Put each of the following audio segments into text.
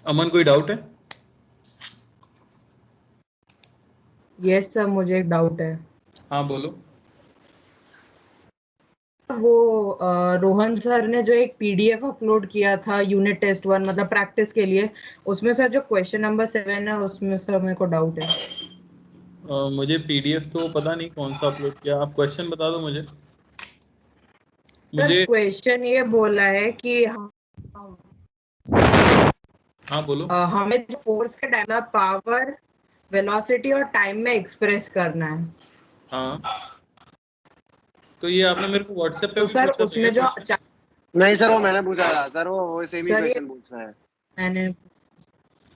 अमन कोई डाउट है? Yes sir, मुझे एक डाउट है। हाँ बोलो। वो रोहन सर ने जो एक पीडीएफ अपलोड किया था यूनिट टेस्ट 1 मतलब प्रैक्टिस के लिए, उसमें सर जो क्वेश्चन नंबर 7 है उसमें सर मेरे को डाउट है। मुझे पीडीएफ तो पता नहीं कौन सा अपलोड किया, आप क्वेश्चन बता दो मुझे। सर मुझे क्वेश्चन ये बोला है कि हाँ बोलो। हमें जो फोर्स का डायना पावर, वेलोसिटी और टाइम में एक्सप्रेस करना है। हाँ तो ये आपने मेरे को व्हाट्सएप पे तो भी सर पूछा था क्या उसमें जो क्वेश्चन? नहीं सर, वो मैंने पूछा था सर, वो सेम ही सर ये क्वेश्चन पूछ रहा है। मैंने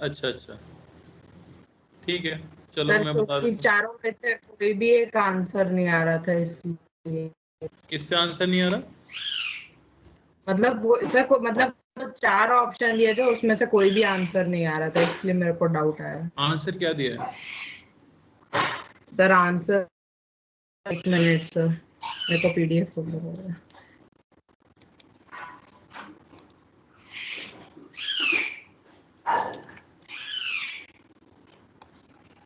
अच्छा अच्छा, ठीक है, चलो सर मैं बता क्योंकि देता हूँ। चारों में से कोई भी एक आंसर नहीं आ रहा था इसलिए। किससे आंसर नहीं आ रहा? मतलब वो सर को मतलब तो 4 ऑप्शन दिए थे उसमें से कोई भी आंसर नहीं आ रहा था, इसलिए मेरे को डाउट आया। आंसर क्या दिया है? सर आंसर, एक मिनट सर, मेरे को पीडीएफ खोलना पड़ेगा।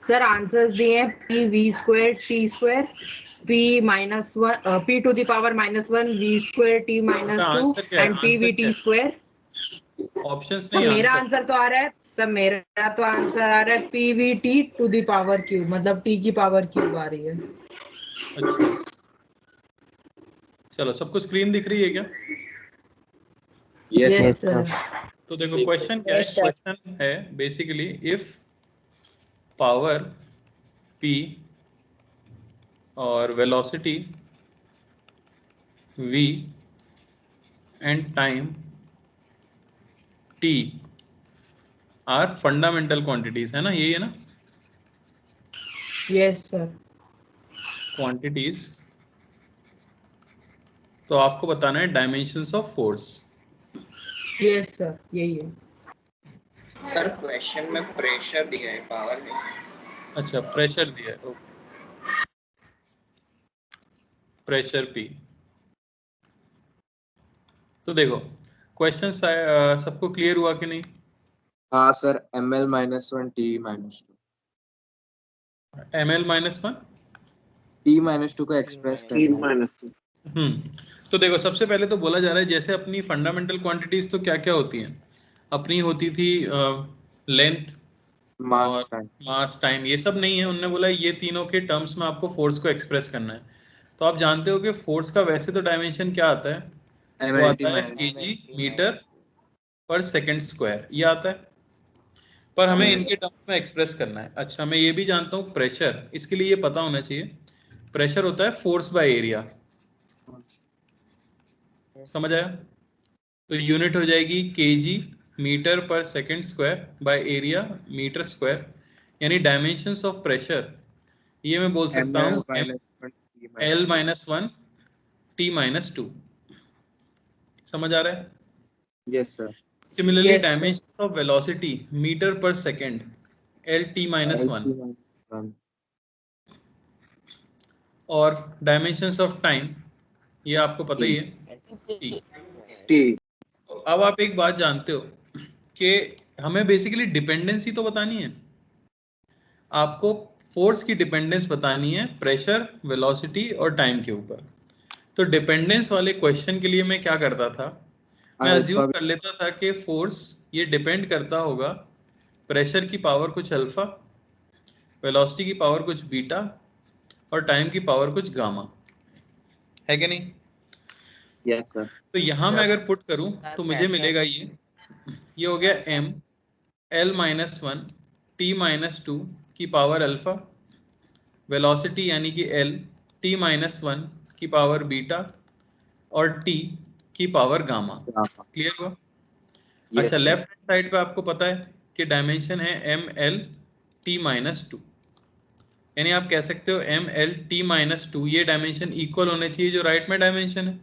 सर आंसर्स दिए हैं P V square T square, P minus one, P to the power -1 V square T अच्छा -2 आंसर क्या है, एंड पी आंसर वी क्या टी है? स्क्वायर। ऑप्शंस तो नहीं, मेरा आंसर। आंसर तो आ रहा है सर, मेरा तो आंसर आ रहा है P V T to the power cube, मतलब टी की पावर क्यूब आ रही है। अच्छा चलो, सबको स्क्रीन दिख रही है क्या? Yes yes sir. सर। तो देखो क्वेश्चन क्या है, क्वेश्चन है बेसिकली इफ पावर p और velocity v and time t are fundamental quantities, है ना, यही है ना? Yes sir. क्वांटिटीज, तो आपको बताना है dimensions of force. Yes sir, यही है। सर क्वेश्चन में प्रेशर दिया है, पावर नहीं। अच्छा प्रेशर दिया है, ओके, प्रेशर p। तो देखो क्वेश्चन सबको क्लियर हुआ कि नहीं? हाँ sir, ml-1 t-2 ml-1। t-2 को एक्सप्रेस करना है। तो देखो सबसे पहले तो बोला जा रहा है जैसे अपनी फंडामेंटल क्वांटिटीज तो क्या क्या होती हैं अपनी, होती थी लेंथ और मास टाइम। मास टाइम, ये सब नहीं है, उनने बोला ये तीनों के टर्म्स में आपको फोर्स को एक्सप्रेस करना है। तो आप जानते हो कि फोर्स का वैसे तो डायमेंशन क्या आता है, वो mlt आता है minus KG metre per second square, ये आता है, पर हमें यस। इनके टर्म्स में एक्सप्रेस करना है। अच्छा मैं ये भी जानता हूँ प्रेशर, इसके लिए ये पता होना चाहिए, प्रेशर होता है फोर्स बाय एरिया, समझ आया? तो यूनिट हो जाएगी kg metre per second square by area metre square, यानी डायमेंशंस ऑफ प्रेशर ये मैं बोल सकता हूँ M L minus one T minus two, समझ आ रहा है? Yes sir. Similarly yes sir. Dimensions of velocity metre per second L T minus one, lt-1 और डायमेंशंस ऑफ टाइम ये आपको पता ही है टी। t। अब आप एक बात जानते हो कि हमें बेसिकली डिपेंडेंसी तो बतानी है, आपको फोर्स की डिपेंडेंस बतानी है प्रेशर, वेलोसिटी और टाइम के ऊपर। तो डिपेंडेंस वाले क्वेश्चन के लिए मैं क्या करता था, मैं अज्यूम अल्फा। कर लेता था कि फोर्स ये डिपेंड करता होगा प्रेशर की पावर कुछ अल्फा, वेलोसिटी की पावर कुछ बीटा और टाइम की पावर कुछ गामा, है कि नहीं? Yes sir. तो यहाँ मैं अगर पुट करूँ तो मुझे मिलेगा ये हो गया m l-1 t-2 की पावर अल्फा, वेलोसिटी यानी कि l t-1 की पावर बीटा और t की पावर गामा। क्लियर हुआ? अच्छा yes sir. Left hand side पे आपको पता है कि डायमेंशन है m l t-2, यानी आप कह सकते हो m l t-2, ये डायमेंशन इक्वल होने चाहिए जो राइट में डायमेंशन है।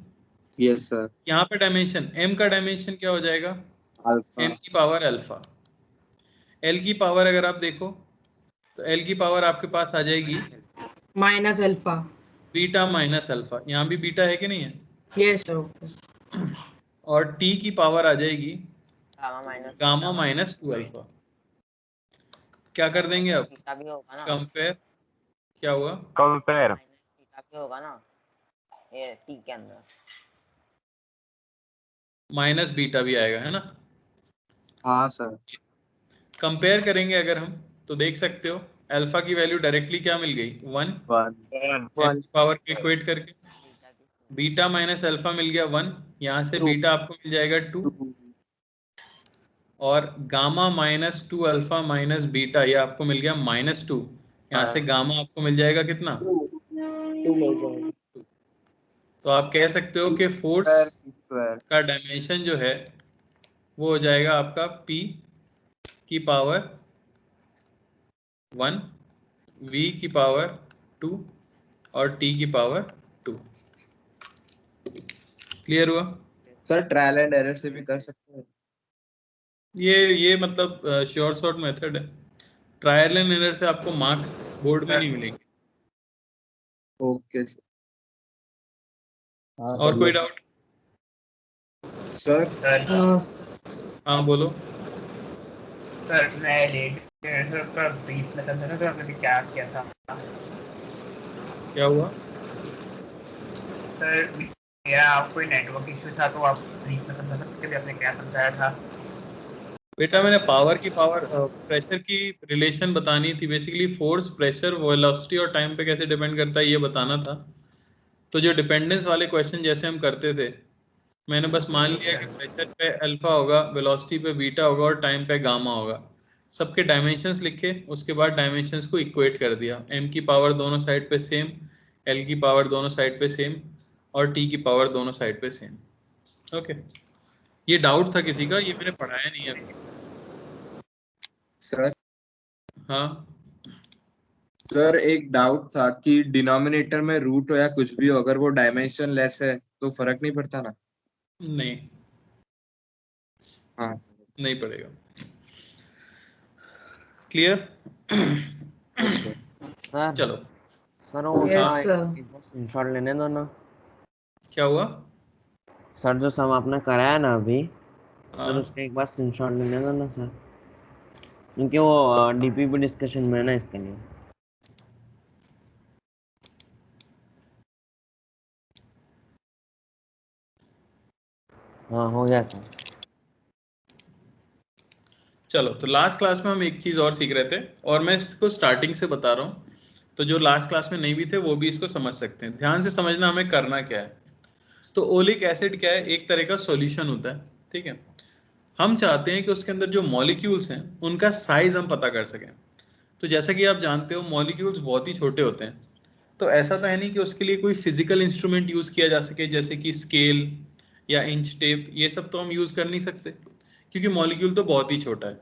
Yes sir. यहाँ पे डायमेंशन m का डायमेंशन क्या हो जाएगा, अल्फा। m की पावर अल्फा। l की पावर अगर आप देखो तो l की पावर आपके पास आ जाएगी minus alpha. Beta minus alpha, यहाँ भी बीटा है कि नहीं है? Yes sir. और टी की पावर आ जाएगी गामा माइनस 2 अल्फा। क्या कर देंगे अब? थीटा भी होगा ना, कंपेयर। क्या हुआ? कंपेयर थीटा भी होगा ना ये टी के अंदर। माइनस बीटा भी आएगा, है ना? हाँ सर। कंपेयर करेंगे अगर हम, तो देख सकते हो अल्फा की वैल्यू डायरेक्टली क्या मिल गई 1 वन पावर के इक्वेट करके। थीटा की बीटा माइनस अल्फा मिल गया 1, यहाँ से 2 बीटा आपको मिल जाएगा 2, और gamma minus 2 alpha minus beta ये आपको मिल गया -2, यहाँ से गामा आपको मिल जाएगा कितना? 2 मिल जाएगा। तो आप कह सकते हो कि फोर्स स्क्वायर का डायमेंशन जो है वो हो जाएगा आपका p की पावर 1, v की पावर 2 और t की पावर 2। क्लियर हुआ? सर ट्रायल एंड एरर से भी कर सकते हैं। ये मतलब श्योर शॉर्ट मेथड है। ट्रायल एंड एरर से आपको मार्क्स बोर्ड में नहीं मिलेंगे। ओके और कोई डाउट? सर। हाँ बोलो। सर मैं लेट पर ब्रीफ में समझा था, तो हमने क्या किया था क्या हुआ? सर? या कोई नेटवर्क इशू था तो आप ब्रीफ में समझा सकते कि आपने क्या समझाया था? बेटा मैंने पावर की पावर प्रेशर की रिलेशन बतानी थी। बेसिकली फोर्स, प्रेशर, वेलोसिटी और टाइम पे कैसे डिपेंड करता है ये बताना था। तो जो डिपेंडेंस वाले क्वेश्चन जैसे हम करते थे, मैंने बस मान लिया कि प्रेशर पे अल्फा होगा, वेलोसिटी पे बीटा होगा और टाइम पे गामा होगा। सबके डायमेंशंस लिखे, उसके बाद डायमेंशंस को इक्वेट कर दिया। m की पावर दोनों साइड पे सेम, l की पावर दोनों साइड पे सेम और t की पावर दोनों साइड पे सेम। ओके, ये डाउट था किसी का? ये मैंने पढ़ाया नहीं है अभी। सर हाँ सर एक डाउट था कि डिनोमिनेटर में रूट हो या कुछ भी हो, अगर वो डायमेंशन लेस है तो फर्क नहीं पड़ता ना? नहीं, हाँ नहीं पड़ेगा। क्लियर? सर चलो। सर वो Yes, sir. स्क्रीनशॉट लेने दो ना क्या हुआ? सर, जो सम आपने कराया ना अभी, हाँ सर उसका एक बार स्क्रीनशॉट लेने दो ना सर, क्योंकि वो डीपीपी डिस्कशन में है ना, इसके लिए। हाँ हो गया सर। चलो, तो लास्ट क्लास में हम एक चीज और सीख रहे थे और मैं इसको स्टार्टिंग से बता रहा हूँ, तो जो लास्ट क्लास में नहीं भी थे वो भी इसको समझ सकते हैं। ध्यान से समझना हमें करना क्या है। तो ओलिक एसिड क्या है? एक तरह का सॉल्यूशन होता है, ठीक है। हम चाहते हैं कि उसके अंदर जो मॉलिक्यूल्स हैं उनका साइज हम पता कर सकें। तो जैसा कि आप जानते हो मॉलिक्यूल्स बहुत ही छोटे होते हैं, तो ऐसा तो है नहीं कि उसके लिए कोई फिजिकल इंस्ट्रूमेंट यूज किया जा सके, जैसे कि स्केल या इंच टेप। ये सब तो हम यूज कर नहीं सकते क्योंकि मॉलिक्यूल तो बहुत ही छोटा है।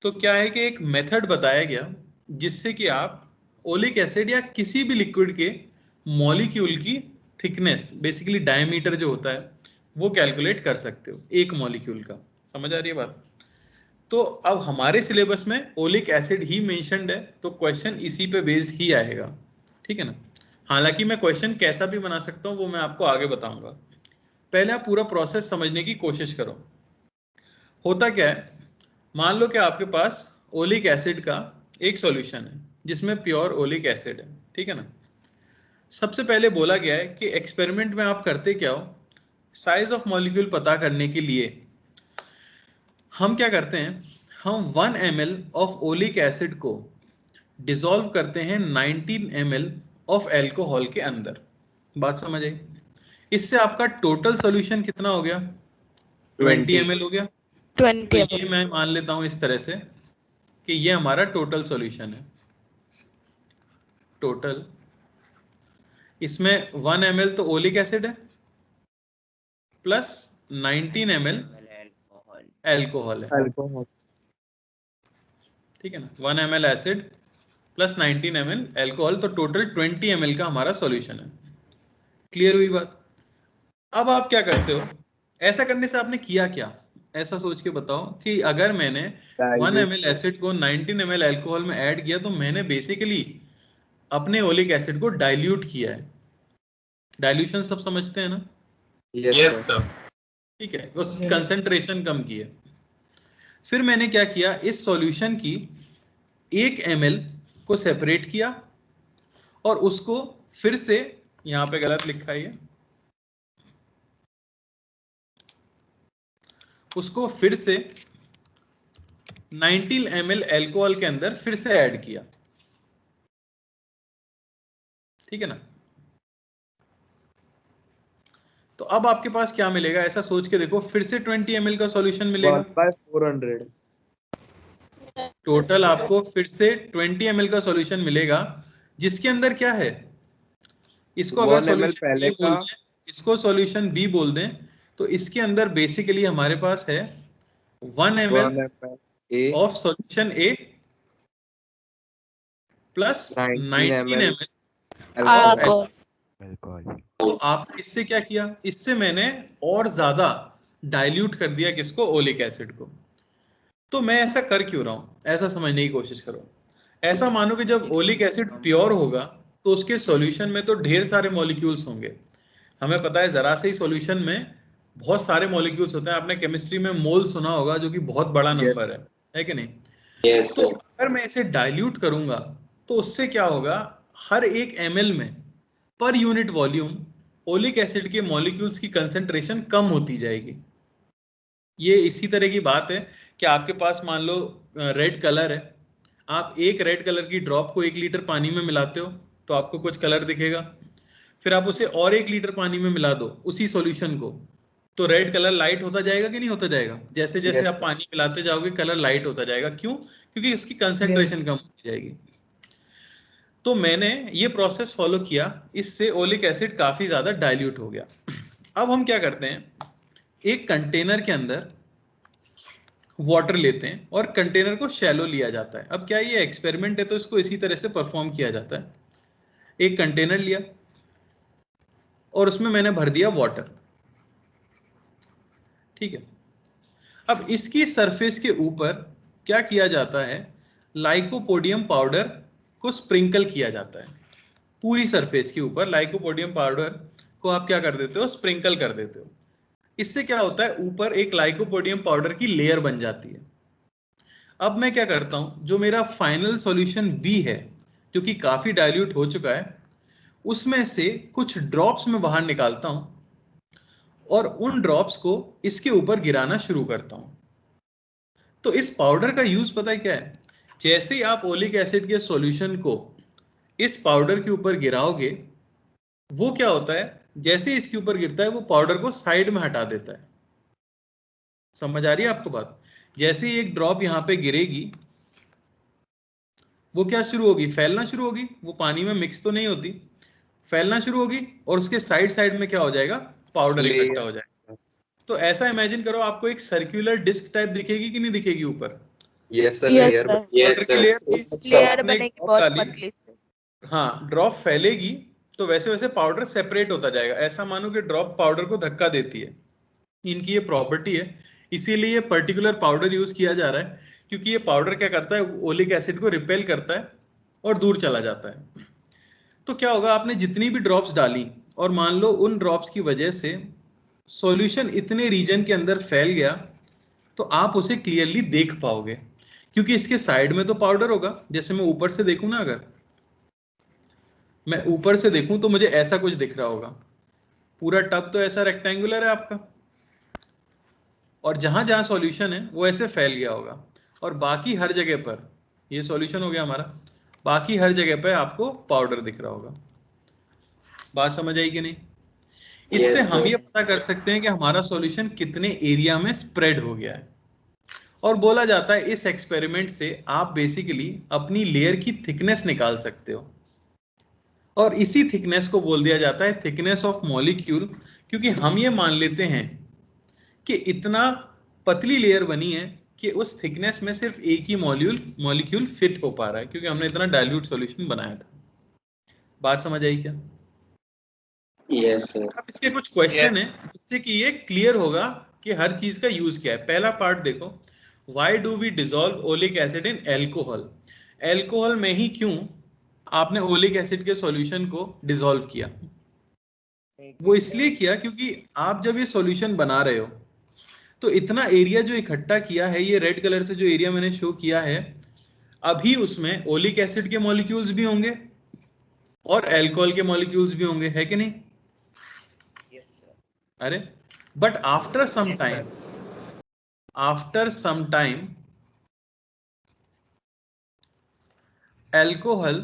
तो क्या है कि एक मेथड बताया गया जिससे कि आप ओलिक एसिड या किसी भी लिक्विड के मॉलिक्यूल की थिकनेस, बेसिकली डायमीटर जो होता है, वो कैलकुलेट कर सकते हो एक मॉलिक्यूल का। समझ आ रही है बात? तो अब हमारे सिलेबस में ओलिक एसिड ही मेंशन्ड है, तो क्वेश्चन इसी पे बेस्ड ही आएगा, ठीक है ना। हालांकि मैं क्वेश्चन कैसा भी बना सकता हूँ वो मैं आपको आगे बताऊंगा। पहले आप पूरा प्रोसेस समझने की कोशिश करो। होता क्या है, मान लो कि आपके पास ओलिक एसिड का एक सॉल्यूशन है जिसमें प्योर ओलिक एसिड है, ठीक है ना। सबसे पहले बोला गया है कि एक्सपेरिमेंट में आप करते क्या हो, साइज ऑफ मॉलिक्यूल पता करने के लिए हम क्या करते हैं, हम 1 ml ऑफ ओलिक एसिड को डिसॉल्व करते हैं 19 ml ऑफ एल्कोहल के अंदर। बात समझ आई? इससे आपका टोटल सॉल्यूशन कितना हो गया? 20 ml हो गया। 20 तो ये मैं मान लेता हूं इस तरह से कि ये हमारा टोटल सॉल्यूशन है। टोटल इसमें 1 ml तो ओलिक एसिड है प्लस 19 ml एल्कोहल है, ठीक है ना। 1 ml acid plus 19 ml alcohol, तो टोटल 20 ml का हमारा सॉल्यूशन है। क्लियर हुई बात? अब आप क्या करते हो, ऐसा करने से आपने किया क्या, ऐसा सोच के बताओ कि अगर मैंने 1 ml एसिड को 19 ml एल्कोहल में ऐड किया तो मैंने बेसिकली अपने ओलिक एसिड को डाइल्यूट किया है। डाइल्यूशन सब समझते हैं ना? Yes sir. ठीक है, उस कंसंट्रेशन कम की है। फिर मैंने क्या किया, इस सॉल्यूशन की 1 ml को सेपरेट किया और उसको फिर से, यहां पे गलत लिखा है, उसको फिर से 19 ml अल्कोहल के अंदर फिर से ऐड किया। ठीक है ना। तो अब आपके पास क्या मिलेगा, ऐसा सोच के देखो, फिर से 20 ml का सॉल्यूशन मिलेगा। 1/400 टोटल आपको फिर से 20 ml का सॉल्यूशन मिलेगा, जिसके अंदर क्या है, इसको अगर 1 ml सॉल्यूशन पहले बी बोल का, दें, इसको सॉल्यूशन बी बोल दें, तो इसके अंदर बेसिकली हमारे पास है 1 ml 1 ml A of solution A plus 19 19 ml ml of alcohol. Alcohol. तो आप इससे क्या किया, इससे मैंने और ज्यादा डाइल्यूट कर दिया किसको, ओलिक एसिड को। तो मैं ऐसा कर क्यों रहा हूं, ऐसा समझने की कोशिश करो। ऐसा मानो कि जब ओलिक एसिड प्योर होगा तो उसके सॉल्यूशन में तो ढेर सारे मॉलिक्यूल्स होंगे। हमें पता है जरा से ही सॉल्यूशन में बहुत सारे मॉलिक्यूल्स होते हैं। आपने केमिस्ट्री में मोल सुना होगा, जो कि बहुत बड़ा नंबर है कि नहीं। Yes, तो अगर मैं इसे डाइल्यूट करूंगा तो उससे क्या होगा, हर एक ml में per unit volume oleic acid के मॉलिक्यूल्स की कंसेंट्रेशन कम होती जाएगी। ये इसी तरह की बात है कि आपके पास मान लो रेड कलर है, आप एक रेड कलर की ड्रॉप को 1 लीटर पानी में मिलाते हो तो आपको कुछ कलर दिखेगा। फिर आप उसे और 1 लीटर पानी में मिला दो उसी सॉल्यूशन को, तो रेड कलर लाइट होता जाएगा कि नहीं होता जाएगा। जैसे जैसे Yes, आप पानी मिलाते जाओगे कलर लाइट होता जाएगा। क्यों? क्योंकि उसकी कंसेंट्रेशन कम होती जाएगी। तो मैंने ये प्रोसेस फॉलो किया, इससे ओलिक एसिड काफी ज्यादा डाइल्यूट हो गया। अब हम क्या करते हैं, एक कंटेनर के अंदर वाटर लेते हैं और कंटेनर को शैलो लिया जाता है। अब क्या ये एक्सपेरिमेंट है तो इसको इसी तरह से परफॉर्म किया जाता है। एक कंटेनर लिया और उसमें मैंने भर दिया वाटर। ठीक है, अब इसकी सरफेस के ऊपर क्या किया जाता है, लाइकोपोडियम पाउडर को स्प्रिंकल किया जाता है। पूरी सरफेस के ऊपर लाइकोपोडियम पाउडर को आप क्या कर देते हो, स्प्रिंकल कर देते हो। इससे क्या होता है, ऊपर एक लाइकोपोडियम पाउडर की लेयर बन जाती है। अब मैं क्या करता हूं, जो मेरा फाइनल सॉल्यूशन बी है जो कि काफी डाइल्यूट हो चुका है, उसमें से कुछ ड्रॉप्स में बाहर निकालता हूं और उन ड्रॉप्स को इसके ऊपर गिराना शुरू करता हूं। तो इस पाउडर का यूज पता है क्या है, जैसे ही आप ओलिक एसिड के सॉल्यूशन को इस पाउडर के ऊपर गिराओगे, वो क्या होता है, जैसे इसके ऊपर गिरता है वो पाउडर को साइड में हटा देता है। समझ आ रही है आपको बात? जैसे ही एक ड्रॉप यहां पे गिरेगी, वो क्या शुरू होगी, फैलना शुरू होगी। वो पानी में मिक्स तो नहीं होती, फैलना शुरू होगी और उसके साइड साइड में क्या हो जाएगा, पाउडर इकट्ठा हो जाएगा। तो ऐसा इमेजिन करो, आपको एक सर्कुलर डिस्क टाइप दिखेगी कि नहीं दिखेगी ऊपर? yes sir, Yes, layer sir. yes sir. Layer आपने बनेगी ड्रॉप बहुत डाली, पतली से। हाँ ड्रॉप फैलेगी तो वैसे वैसे पाउडर सेपरेट होता जाएगा। ऐसा मानो कि ड्रॉप पाउडर को धक्का देती है। इनकी ये प्रॉपर्टी है, इसीलिए ये पर्टिकुलर पाउडर यूज किया जा रहा है, क्योंकि ये पाउडर क्या करता है, ओलिक एसिड को रिपेल करता है और दूर चला जाता है। तो क्या होगा, आपने जितनी भी ड्रॉप्स डाली और मान लो उन ड्रॉप्स की वजह से सॉल्यूशन इतने रीजन के अंदर फैल गया, तो आप उसे क्लियरली देख पाओगे, क्योंकि इसके साइड में तो पाउडर होगा। जैसे मैं ऊपर से देखूं ना, अगर मैं ऊपर से देखूं तो मुझे ऐसा कुछ दिख रहा होगा। पूरा टब तो ऐसा रेक्टेंगुलर है आपका, और जहां जहां सॉल्यूशन है वो ऐसे फैल गया होगा, और बाकी हर जगह पर, ये सॉल्यूशन हो गया हमारा, बाकी हर जगह पर आपको पाउडर दिख रहा होगा। बात समझ आई कि नहीं? इससे हम ये पता कर सकते हैं कि हमारा सॉल्यूशन कितने एरिया में स्प्रेड हो गया है। और बोला जाता है इस एक्सपेरिमेंट से आप बेसिकली अपनी लेयर की थिकनेस निकाल सकते हो, और इसी थिकनेस को बोल दिया जाता है थिकनेस ऑफ मॉलिक्यूल, क्योंकि हम ये मान लेते हैं कि इतना पतली लेयर बनी है कि उस थिकनेस में सिर्फ एक ही मॉलिक्यूल फिट हो पा रहा है, क्योंकि हमने इतना डाइल्यूट सॉल्यूशन बनाया था। बात समझ आई क्या? yes sir. अब इसके कुछ क्वेश्चन है जिससे कि ये क्लियर होगा कि हर चीज का यूज क्या है। पहला पार्ट देखो, why do we dissolve oleic acid in alcohol? Alcohol में ही क्यों आपने ओलिक एसिड के सॉल्यूशन को डिसॉल्व किया? वो इसलिए किया क्योंकि आप जब ये सॉल्यूशन बना रहे हो तो इतना एरिया जो इकट्ठा किया है, ये रेड कलर से जो एरिया मैंने शो किया है, अभी उसमें ओलिक एसिड के मॉलिक्यूल्स भी होंगे और अल्कोहल के मॉलिक्यूल्स भी होंगे, है कि नहीं? अरे but after some time alcohol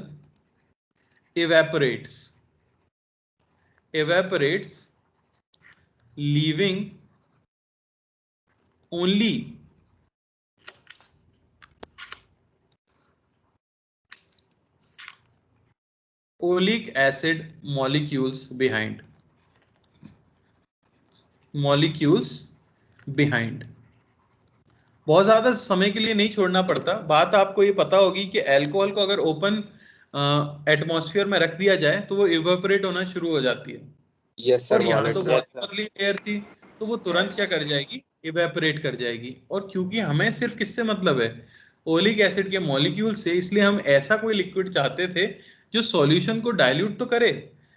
evaporates leaving only oleic acid molecules behind. बहुत ज्यादा समय के लिए नहीं छोड़ना पड़ता। बात आपको ये पता होगी कि अल्कोहल को अगर ओपन एटमॉस्फेयर में रख दिया जाए तो वो इवेपोरेट होना शुरू हो जाती है। यस और सर, यहाँ तो बहुत पतली लेयर थी, तो वो तुरंत क्या कर जाएगी, इवेपोरेट कर जाएगी। और क्योंकि हमें सिर्फ किससे मतलब है, ओलिक एसिड के मॉलिक्यूल से, इसलिए हम ऐसा कोई लिक्विड चाहते थे जो सॉल्यूशन को डाइल्यूट तो करे,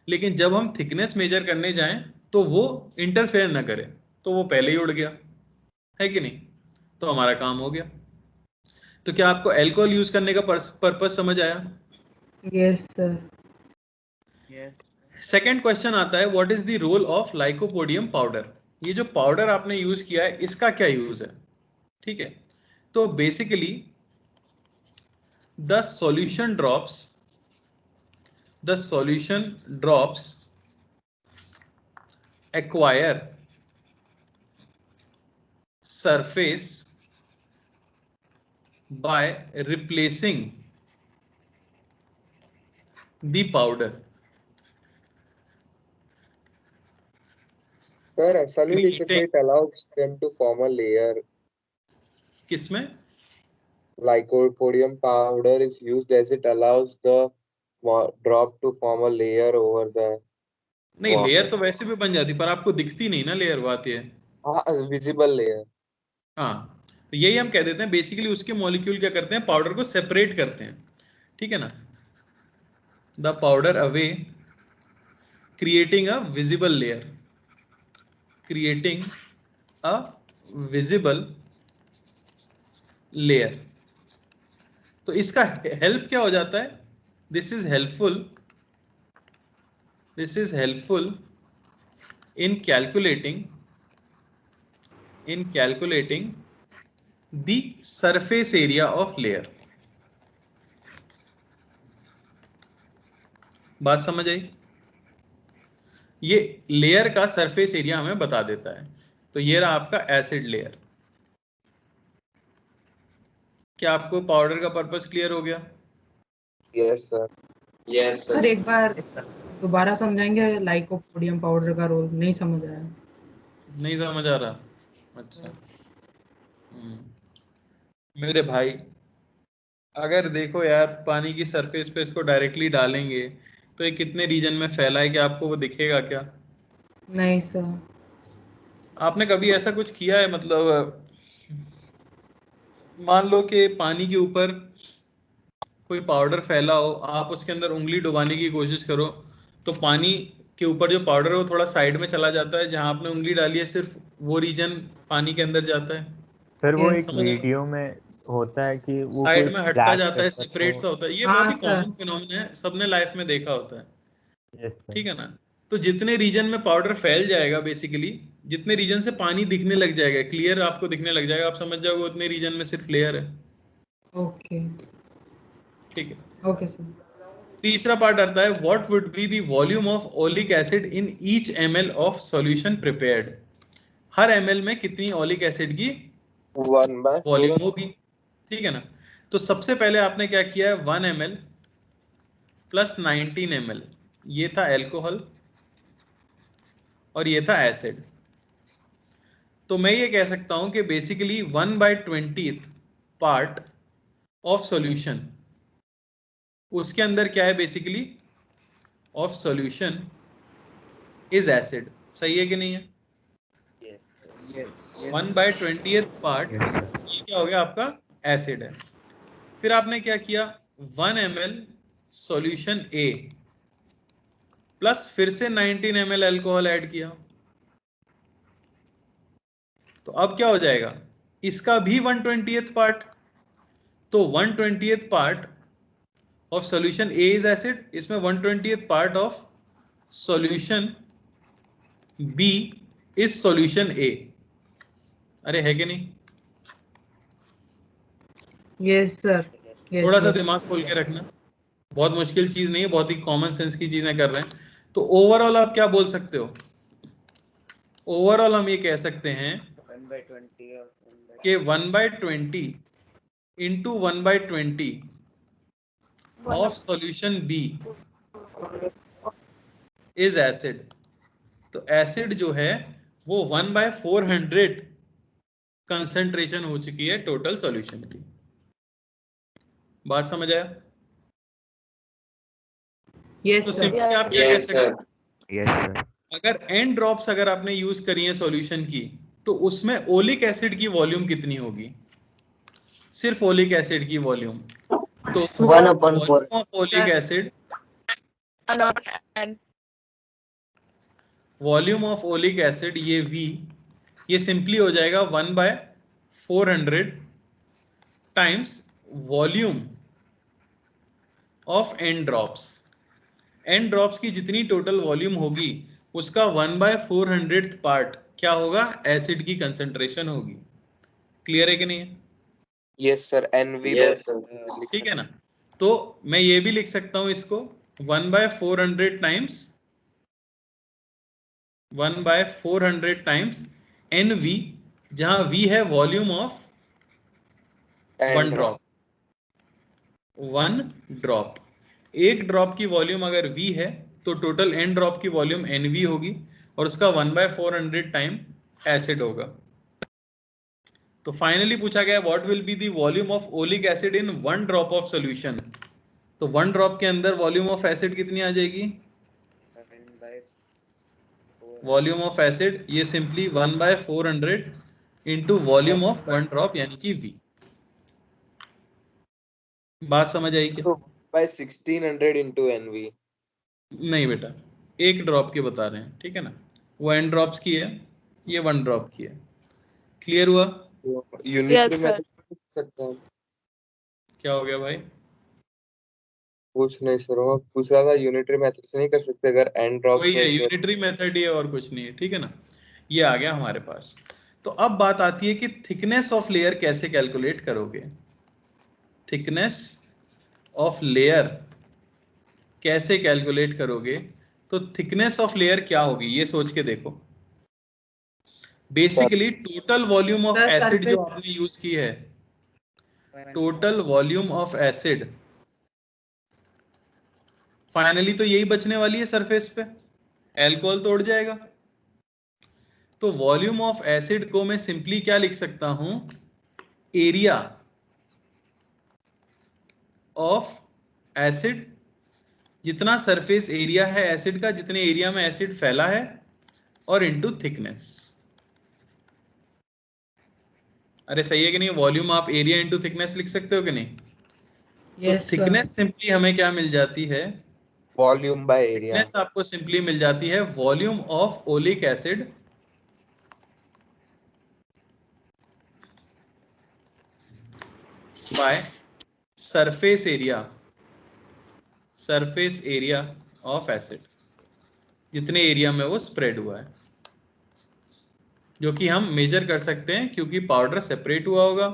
लेकिन जब हम थिकनेस मेजर करने जाएं तो वो इंटरफेयर ना करे, तो वो पहले ही उड़ गया, है कि नहीं? तो हमारा काम हो गया। तो क्या आपको अल्कोहल यूज करने का पर्पस समझ आया? Yes sir. सेकेंड क्वेश्चन आता है, what is the role of lycopodium powder? ये जो पाउडर आपने यूज किया है, इसका क्या यूज है? ठीक है, तो basically the solution drops acquire surface by replacing the powder. Sir, salinity it allows them to form a layer. किसमें? Lycopodium powder is used as it allows the drop to form a layer over the नहीं, water. Layer तो वैसे भी बन जाती, पर आपको दिखती नहीं ना लेयर, बात ये। हाँ, विजिबल लेयर। हाँ, तो यही हम कह देते हैं, बेसिकली उसके मॉलिक्यूल क्या करते हैं, पाउडर को सेपरेट करते हैं, ठीक है ना? The powder away creating a visible layer, तो इसका हेल्प क्या हो जाता है? This is helpful in calculating the surface area of layer. बात समझ आई? ये लेयर का सरफेस एरिया हमें बता देता है। तो ये रहा आपका एसिड लेयर। क्या आपको पाउडर का पर्पस क्लियर हो गया? Yes sir. यस सर एक बार दोबारा समझाएंगे, लाइकोपोडियम पाउडर का रोल नहीं समझ आया। नहीं समझ आ रहा? अच्छा। मेरे भाई, अगर देखो यार, पानी की सरफेस पे इसको डायरेक्टली डालेंगे तो ये कितने रीजन में फैला है, कि आपको वो दिखेगा क्या? नहीं सर। आपने कभी ऐसा कुछ किया है, मतलब मान लो कि पानी के ऊपर कोई पाउडर फैला हो, आप उसके अंदर उंगली डुबाने की कोशिश करो तो पानी के ऊपर जो पाउडर है वो थोड़ा साइड में चला जाता है, जहां आपने उंगली डाली है सिर्फ वो रीजन पानी के अंदर जाता है। सर वो Yes, एक sir. वीडियो में होता है कि वो साइड कोई में हटता black जाता है, करता सेपरेट तो सा होता है। ये हाँ, बहुत ही sir. कॉमन फिनोमेना है, सबने लाइफ में देखा होता है, यस सर। ठीक है ना? तो जितने रीजन में पाउडर फैल जाएगा, बेसिकली जितने रीजन से पानी दिखने लग जाएगा, क्लियर आपको दिखने लग जाएगा, आप समझ जाओगे उतने रीजन में सिर्फ लेयर है। ओके ठीक है। Okay sir. तीसरा पार्ट आता है, what would be the volume of oleic acid in each ml of solution prepared? Her ml में कितनी ओलिक एसिड की 1/4 वॉल्यूम होगी, ठीक है ना? तो सबसे पहले आपने क्या किया है, 1 ml प्लस 19 ml, ये था एल्कोहल और ये था एसिड। तो मैं ये कह सकता हूं कि बेसिकली 1/20 पार्ट ऑफ सॉल्यूशन, उसके अंदर क्या है, basically of solution is acid. सही है कि नहीं है? 1/20 पार्ट ये क्या हो गया, आपका एसिड है। फिर आपने क्या किया, 1 ml सॉल्यूशन ए प्लस फिर से 19 ml अल्कोहल ऐड किया, तो तो अब क्या हो जाएगा, इसका भी 1/20th पार्ट, तो 1/20th part of solution A is acid, इसमें 1/20th part of solution B is solution A. अरे है कि नहीं? Yes sir. थोड़ा सा दिमाग खोल के रखना, बहुत मुश्किल चीज नहीं है, बहुत ही कॉमन सेंस की चीजें कर रहे हैं। तो ओवरऑल आप क्या बोल सकते हो, ओवरऑल हम ये कह सकते हैं 1/20 कि 1/20 into 1/20 of solution B is acid. तो एसिड जो है वो 1/400 कंसंट्रेशन हो चुकी है टोटल सॉल्यूशन की। बात समझ आया? यस तो सर। सिंपली आप क्या कह सकते हैं, यस सर। अगर एन ड्रॉप्स अगर आपने यूज करी है सॉल्यूशन की, तो उसमें ओलिक एसिड की वॉल्यूम कितनी होगी, सिर्फ ओलिक एसिड की वॉल्यूम। तो 1/4 volume of oleic acid, volume of oleic acid ये V, ये सिंपली हो जाएगा 1/400 times volume of N drops. N drops की जितनी टोटल वॉल्यूम होगी उसका 1/400 पार्ट क्या होगा, एसिड की कंसेंट्रेशन होगी। क्लियर है कि नहीं है? यस सर, NV ठीक है ना? तो मैं ये भी लिख सकता हूं इसको 1/400 टाइम्स 1/400 टाइम्स NV, जहां V है volume of one drop. One drop, एक ड्रॉप की वॉल्यूम अगर V है तो टोटल n ड्रॉप की वॉल्यूम NV होगी और उसका 1/400 टाइम एसिड होगा। तो फाइनली पूछा गया what will be the volume of oleic acid in 1 drop of solution. तो 1 ड्रॉप के अंदर वॉल्यूम ऑफ एसिड कितनी आ जाएगी, वॉल्यूम ऑफ एसिड ये simply 1/400 into volume of 1 drop यानी कि V। बात समझ आई क्या? by 1600 into NV। नहीं बेटा, एक ड्रॉप की बता रहे हैं, ठीक है ना? वो n ड्रॉप्स की है, ये 1 ड्रॉप की है। क्लियर हुआ? यूनिटरी मेथड सकते हैं? क्या हो गया भाई? पूछ नहीं सर, वो पूछ रहा था यूनिटरी मेथड से नहीं कर सकते अगर n ड्रॉप्स वही है, में यूनिटरी मेथड ही है और कुछ नहीं है, ठीक है ना? ये आ गया हमारे पास। तो अब बात आती है कि थिकनेस ऑफ लेयर कैसे कैलकुलेट करोगे। थिकनेस ऑफ लेयर कैसे कैलकुलेट करोगे? तो थिकनेस ऑफ लेयर क्या होगी ये सोच के देखो। Basically total volume of Sir, acid जो surface- आपने यूज की है, total volume of acid, finally तो यही बचने वाली है सरफेस पे, अल्कोहल तो उड़ जाएगा। तो वॉल्यूम ऑफ एसिड को मैं सिंपली क्या लिख सकता हूं, एरिया ऑफ एसिड, जितना सरफेस एरिया है एसिड का, जितने एरिया में एसिड फैला है, और इनटू थिकनेस। अरे सही है कि नहीं? वॉल्यूम आप एरिया इनटू थिकनेस लिख सकते हो कि नहीं? तो Yes, sir. थिकनेस सिंपली हमें क्या मिल जाती है, वॉल्यूम बाय एरिया। थिकनेस आपको सिंपली मिल जाती है volume of oleic acid by surface area, surface area of acid, जितने एरिया में वो स्प्रेड हुआ है, जो कि हम मेजर कर सकते हैं क्योंकि पाउडर सेपरेट हुआ होगा।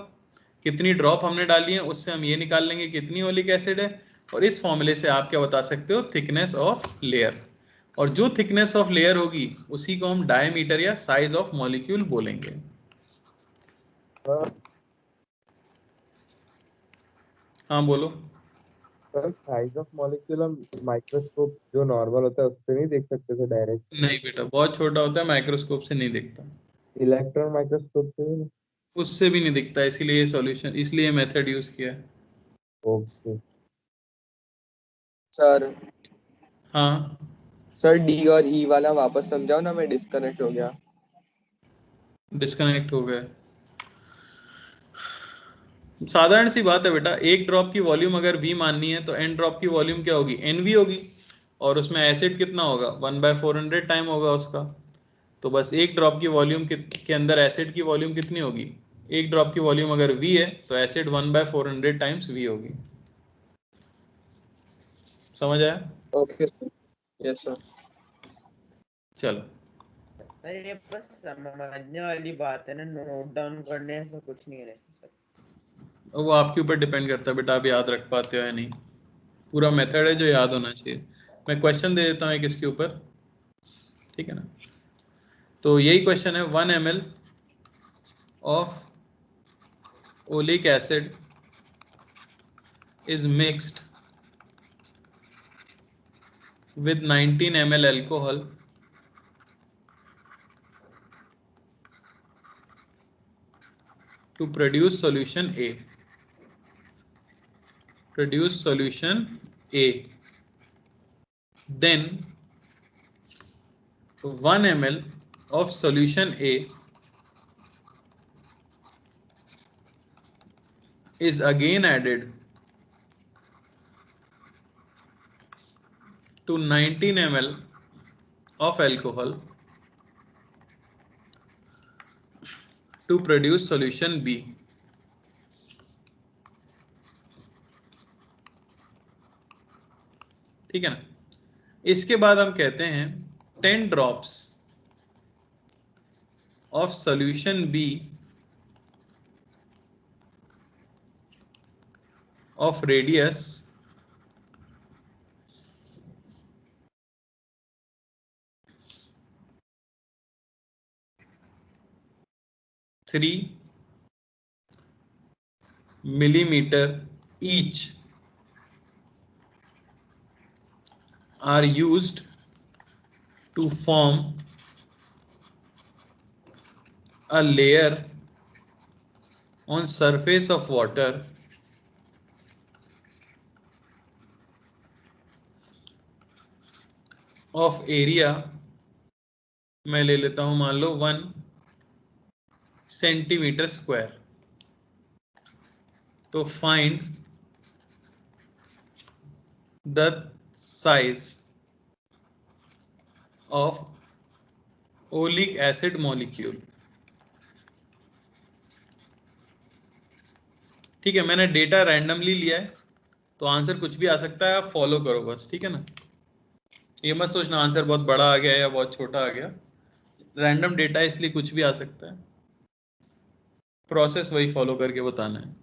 कितनी ड्रॉप हमने डाली है उससे हम ये निकाल लेंगे कितनी ओलिक एसिड है, और इस फॉर्मूले से आप क्या बता सकते हो, थिकनेस ऑफ लेयर। और जो थिकनेस ऑफ लेयर होगी उसी को हम डायमीटर या साइज ऑफ मॉलिक्यूल बोलेंगे। हाँ बोलो। सर साइज ऑफ मॉलिक्यूल हम माइक्रोस्कोप जो नॉर्मल होता है उससे नहीं देख सकते थे डायरेक्ट? नहीं बेटा, बहुत छोटा होता है, माइक्रोस्कोप से नहीं दिखता, इलेक्ट्रॉन माइक्रोस्कोप से भी नहीं? उससे भी नहीं दिखता, इसीलिए ये सॉल्यूशन, इसलिए मेथड यूज किया है। Okay sir. हाँ सर डी और ई वाला वापस समझाओ ना, मैं डिस्कनेक्ट हो गया। डिस्कनेक्ट हो गए। साधारण सी बात है बेटा, एक ड्रॉप की वॉल्यूम अगर V माननी है तो n ड्रॉप की वॉल्यूम क्या होगी, NV होगी, और उसमें एसिड कितना होगा, 1/400 टाइम होगा उसका। तो बस एक ड्रॉप की वॉल्यूम के अंदर एसिड की वॉल्यूम कितनी होगी? एक ड्रॉप की वॉल्यूम अगर V है तो एसिड 1/400 टाइम्स V होगी। समझ आया? Okay sir, yes sir. चलो, सर ये बस समझने वाली बात है ना, नोट डाउन करने से कुछ नहीं है सर। वो आपके ऊपर डिपेंड करता है बेटा, आप याद रख पाते हो या नहीं। पूरा मेथड है जो याद होना चाहिए। मैं क्वेश्चन दे देता हूँ एक इसके ऊपर, ठीक है ना। तो यही क्वेश्चन है, 1 ml of oleic acid is mixed with 19 ml alcohol to produce solution A. Produce solution A. Then 1 ml of solution A is again added to 19 ml of alcohol to produce solution B. ठीक है ना। इसके बाद हम कहते हैं 10 drops of solution B of radius 3 millimeter each are used to form a layer on surface of water of area, मैं ले लेता हूं मान लो 1 सेंटीमीटर स्क्वायर। तो find the size of oleic acid molecule. ठीक है, मैंने डेटा रैंडमली लिया है, तो आंसर कुछ भी आ सकता है, आप फॉलो करो बस, ठीक है ना। ये मत सोचना आंसर बहुत बड़ा आ गया या बहुत छोटा आ गया, रैंडम डेटा इसलिए कुछ भी आ सकता है, प्रोसेस वही फॉलो करके बताना है।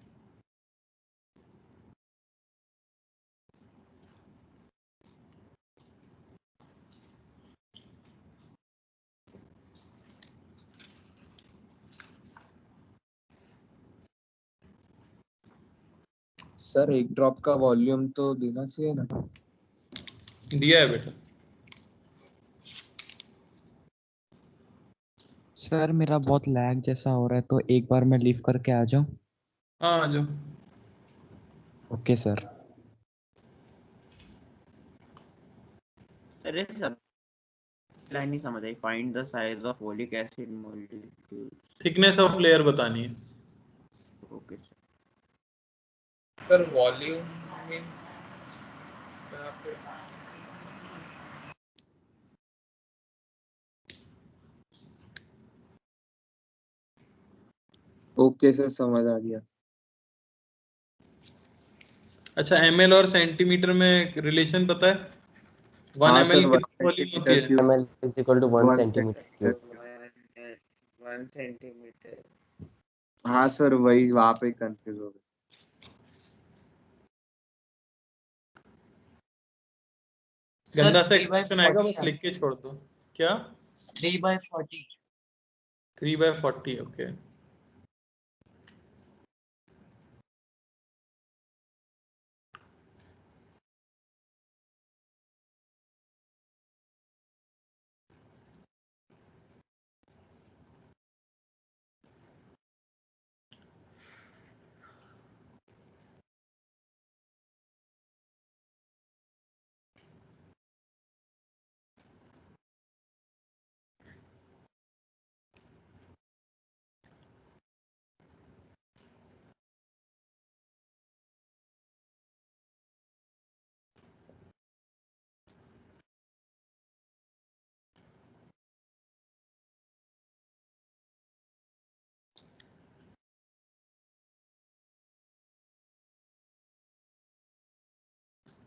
सर एक ड्रॉप का वॉल्यूम तो देना चाहिए ना। दिया है बेटा। सर मेरा बहुत लैग जैसा हो रहा है, तो एक बार मैं लीव करके आ जाऊं? हाँ आ जाओ। Okay sir. अरे सब लाइन नहीं समझ आई। Find the size of oleic acid molecule. Thickness of layer बतानी है। Okay sir. Sir volume means कहाँ पे? ओके सर, समझ आ गया। अच्छा, ml और सेंटीमीटर में रिलेशन पता है? 1 हाँ ml सर, 1 कितनी वॉल्यूम होती सेंटीमीटर है? Cube. ml is equal to 1 1 centimeter cube. Centimetre. 1 centimetre. हाँ सर, वही वहां पे कंफ्यूज हो गया। गंदा सा एक्सप्रेशन आएगा, बस लिख के छोड़ दो। क्या? 3/40। 3/40, ओके।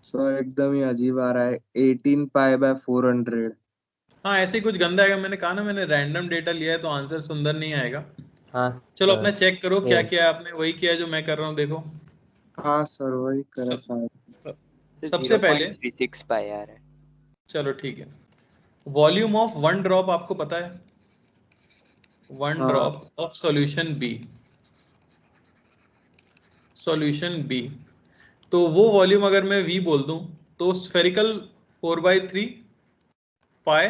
सर एकदम ही अजीब आ रहा है, 18 पाई बाय 400। हाँ ऐसे ही कुछ गंदा आएगा, मैंने कहा ना मैंने रैंडम डेटा लिया है तो आंसर सुंदर नहीं आएगा। हाँ चलो सर, अपना चेक करो क्या सेम। किया है आपने, वही किया है जो मैं कर रहा हूँ, देखो। हाँ सर वही करा सब, शायद। सब, सर सबसे पहले 0.36 पाई आ रहा है। चलो ठीक है, वॉल्यूम ऑफ वन ड्रॉप आपको पता है, वन हाँ drop of solution B, solution B, तो वो वॉल्यूम अगर मैं V बोल दूं तो spherical 4/3 pi,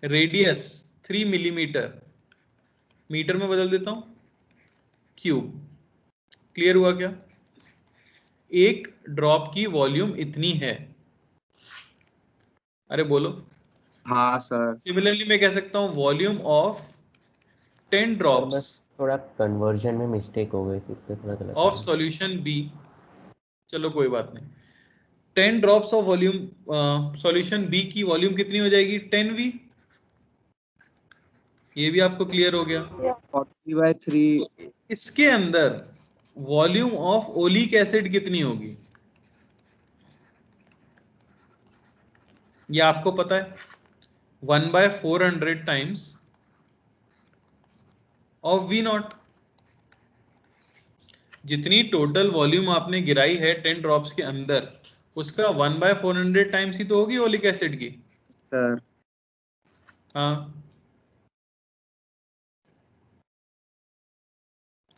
radius 3 millimetre, metre में बदल देता हूं, क्यूब। क्लियर हुआ क्या? एक ड्रॉप की वॉल्यूम इतनी है, अरे बोलो। हाँ सर। सिमिलरली मैं कह सकता हूं वॉल्यूम ऑफ 10 सर ड्रॉप्स बस थोड़ा कन्वर्जन में मिस्टेक हो गई थी, इसलिए थोड़ा गलत ऑफ आ गया। सॉल्यूशन बी, चलो कोई बात नहीं, 10 drops of volume solution B की वॉल्यूम कितनी हो जाएगी, 10V। ये भी आपको क्लियर हो गया। 40/3। तो इसके अंदर वॉल्यूम ऑफ ओलिक एसिड कितनी होगी, ये आपको पता है, 1/400 टाइम्स ऑफ V0। जितनी टोटल वॉल्यूम आपने गिराई है 10 ड्रॉप्स के अंदर, उसका 1/400 टाइम्स ही तो होगी ओलिक एसिड की। सर हाँ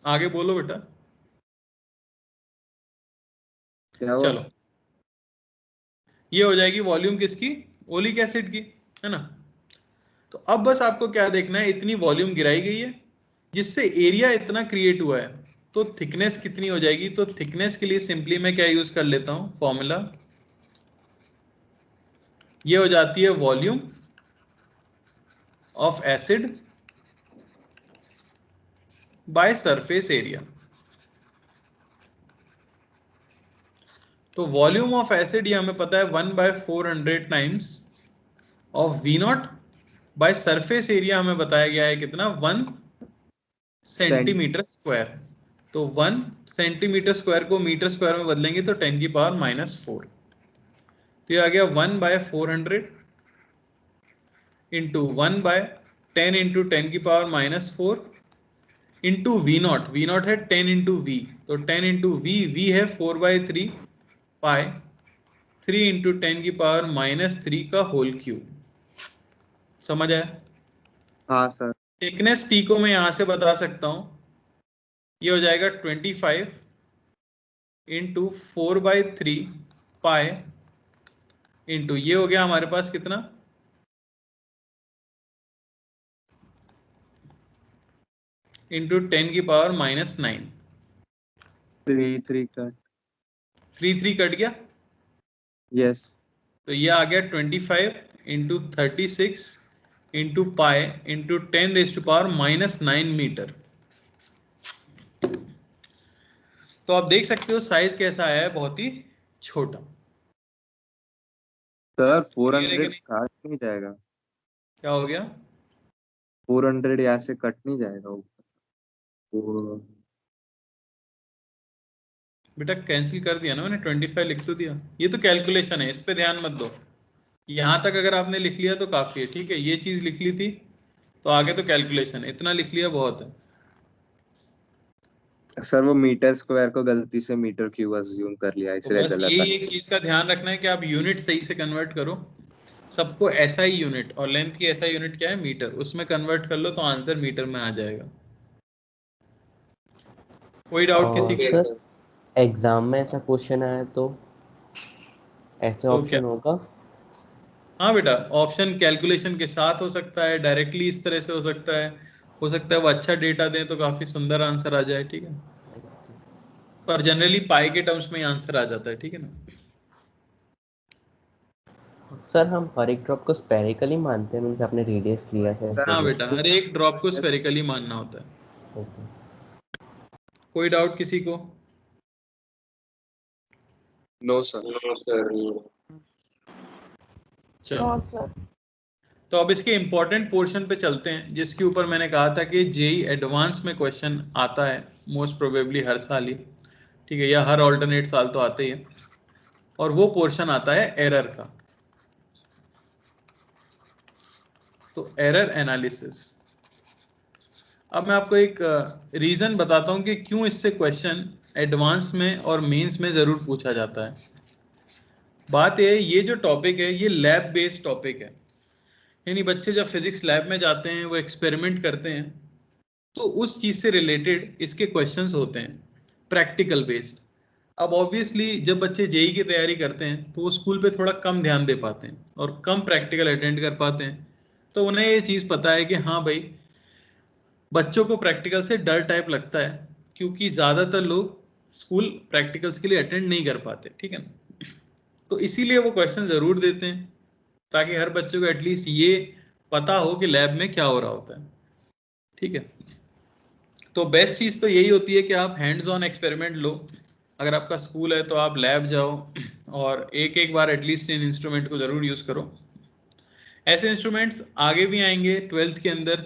आगे बोलो बेटा। क्या हुआ? चलो ये हो जाएगी वॉल्यूम किसकी, ओलिक एसिड की, है ना। तो अब बस आपको क्या देखना है, इतनी वॉल्यूम गिराई गई है जिससे एरिया इतना क्रिएट हुआ है, तो थिकनेस कितनी हो जाएगी, तो थिकनेस के लिए सिंपली मैं क्या यूज कर लेता हूं फॉर्मूला, ये हो जाती है volume of acid by surface area. तो वॉल्यूम ऑफ एसिड ये हमें पता है 1/400 times of V0 by surface area हमें बताया गया है कितना, 1 सेंटीमीटर स्क्वायर। तो 1 सेंटीमीटर स्क्वायर को मीटर स्क्वायर में बदलेंगे तो 10⁻⁻⁴। तो ये आ गया 1/400 into 1/10 into 10⁻⁻⁴ into V0, V0 है 10 इंटू V, तो 10 इंटू V है 4/3 पाई, 3 इंटू 10⁻⁻³ का होल क्यूब। समझ आया? हाँ सर। थिकनेस T को मैं यहां से बता सकता हूं, ये हो जाएगा 25 इंटू 4/3 पाई इंटू ये हो गया हमारे पास कितना, इंटू 10⁻⁻⁹। 3 का। 3 कट गया, यस। तो ये आ गया 25 into 36 into pi into 10⁻⁻⁹ metre. तो आप देख सकते हो साइज कैसा आया है, बहुत ही छोटा। सर क्लियर है कि 400 नहीं? काट नहीं जाएगा? क्या हो गया? 400 यहाँ से कट नहीं जाएगा वो? बेटा कैंसिल कर दिया ना मैंने, 25 लिख तो दिया, ये तो कैलकुलेशन है, इस पे ध्यान मत दो। यहां तक अगर आपने लिख लिया तो काफी है, ठीक है, ये चीज लिख ली थी तो आगे तो कैलकुलेशन है, इतना लिख लिया बहुत है। सर वो मीटर स्क्वायर को गलती से मीटर क्यूब अज्यूम कर लिया, तो इसलिए बस गलत यही है। एक चीज का ध्यान रखना है कि आप यूनिट सही से कन्वर्ट करो, सबको SI यूनिट, और लेंथ की SI यूनिट क्या है, मीटर, उसमें कन्वर्ट कर लो तो आंसर मीटर में आ जाएगा। कोई डाउट किसी और को? सर एग्जाम में ऐसा क्वेश्चन आया तो ऐसे तो क्या, ऑप्शन होगा? हाँ बेटा, ऑप्शन कैलकुलेशन के साथ हो सकता है, डायरेक्टली इस तरह से हो सकता है वो अच्छा डेटा दें तो काफी सुंदर आंसर आ जाए, ठीक है, पर जनरली पाई के टर्म्स में आंसर आ जाता है, ठीक है ना। सर हम हर एक ड्रॉप को स्पेरिकली मानते हैं, मीन्स आपने रेडियस लिया है हाँ रेडियस बेटा, को। हर एक ड्रॉप को स्फेरिकली मानना होता है। ओके। कोई डाउट किसी को? No sir. No sir. चलो तो अब इसके इंपॉर्टेंट पोर्शन पे चलते हैं, जिसके ऊपर मैंने कहा था कि जेई एडवांस में क्वेश्चन आता है मोस्ट प्रोबेबली हर साल ही, ठीक है, या हर ऑल्टरनेट साल तो आते ही है। और वो पोर्शन आता है एरर का। तो एरर एनालिसिस। अब मैं आपको एक रीजन बताता हूं कि क्यों इससे क्वेश्चन एडवांस में और मेंस में जरूर पूछा जाता है। बात ये जो टॉपिक है ये लैब बेस्ड टॉपिक है, यानी बच्चे जब फिजिक्स लैब में जाते हैं वो एक्सपेरिमेंट करते हैं तो उस चीज से रिलेटेड इसके क्वेश्चंस होते हैं प्रैक्टिकल बेस्ड। अब ऑब्वियसली जब बच्चे जेई की तैयारी करते हैं तो वो स्कूल पे थोड़ा कम ध्यान दे पाते हैं और कम प्रैक्टिकल अटेंड कर पाते हैं, तो उन्हें ये चीज़ पता है कि हाँ भाई बच्चों को प्रैक्टिकल से डर टाइप लगता है क्योंकि ज़्यादातर लोग स्कूल प्रैक्टिकल्स के लिए अटेंड नहीं कर पाते, ठीक है ना। तो इसीलिए वो क्वेश्चन ज़रूर देते हैं ताकि हर बच्चे को एटलीस्ट ये पता हो कि लैब में क्या हो रहा होता है, ठीक है। तो बेस्ट चीज़ तो यही होती है कि आप हैंड्स ऑन एक्सपेरिमेंट लो। अगर आपका स्कूल है तो आप लैब जाओ और एक बार एटलीस्ट इन इंस्ट्रूमेंट को ज़रूर यूज़ करो। ऐसे इंस्ट्रूमेंट्स आगे भी आएंगे 12th के अंदर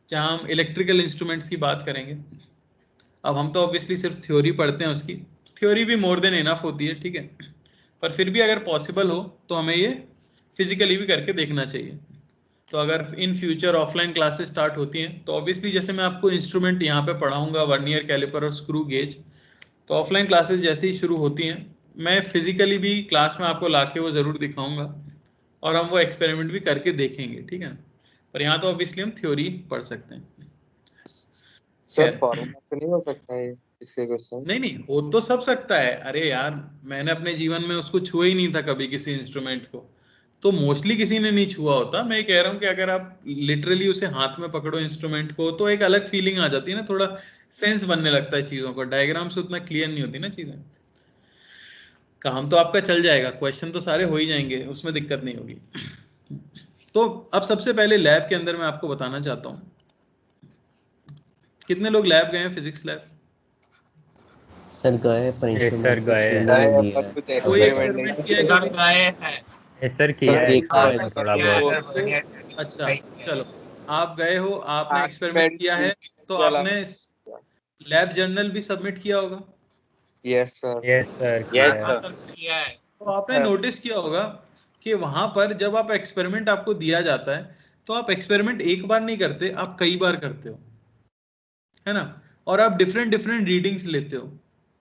जहाँ हम इलेक्ट्रिकल इंस्ट्रूमेंट्स की बात करेंगे। अब हम तो ऑब्वियसली सिर्फ थ्योरी पढ़ते हैं, उसकी थ्योरी भी मोर देन इनफ होती है, ठीक है, पर फिर भी अगर पॉसिबल हो तो हमें ये फिजिकली भी करके देखना चाहिए। तो अगर in future offline classes start होती हैं तो ऑब्वियसली जैसे मैं आपको इंस्ट्रूमेंट यहाँ पे पढ़ाऊंगा वर्नियर कैलिपर और स्क्रू गेज, तो ऑफलाइन क्लासेस जैसे ही शुरू होती हैं मैं फिजिकली भी क्लास में आपको लाके वो ज़रूर दिखाऊंगा और हम वो एक्सपेरिमेंट भी करके देखेंगे, ठीक है। पर यहाँ तो ऑब्वियसली हम थ्योरी पढ़ सकते हैं। सर फॉर्मूला तो नहीं हो सकता है इसके क्वेश्चन? नहीं हो तो सब सकता है। अरे यार मैंने अपने जीवन में उसको छुआ ही नहीं था कभी किसी इंस्ट्रूमेंट को, तो मोस्टली किसी ने नहीं छुआ होता। मैं कह रहा हूँ कि अगर आप लिटरली उसे हाथ में पकड़ो इंस्ट्रूमेंट को तो एक अलग फीलिंग आ जाती है ना, थोड़ा सेंस बनने लगता है चीज़ों को। डायग्राम से उतना क्लियर नहीं होती ना चीज़ें। काम तो आपका चल जाएगा, क्वेश्चन तो सारे हो ही जाएंगे, उसमें दिक्कत नहीं होगी। तो अब सबसे पहले लैब के अंदर मैं आपको बताना चाहता हूँ, कितने लोग लैब गए हैं फिजिक्स लैब? सर गए पर Yes, sir, गए। कोई एक्सपेरिमेंट किया है कभी? सर किया है देखा है थोड़ा बहुत। अच्छा चलो, आप गए हो, आपने एक्सपेरिमेंट किया है तो आपने लैब जर्नल भी सबमिट किया होगा। Yes sir. यस सर किया है। तो आपने नोटिस किया होगा कि वहां पर जब आप एक्सपेरिमेंट आपको दिया जाता है तो आप एक्सपेरिमेंट एक बार नहीं करते, आप कई बार करते हो, है ना, और आप डिफरेंट डिफरेंट रीडिंग्स लेते हो,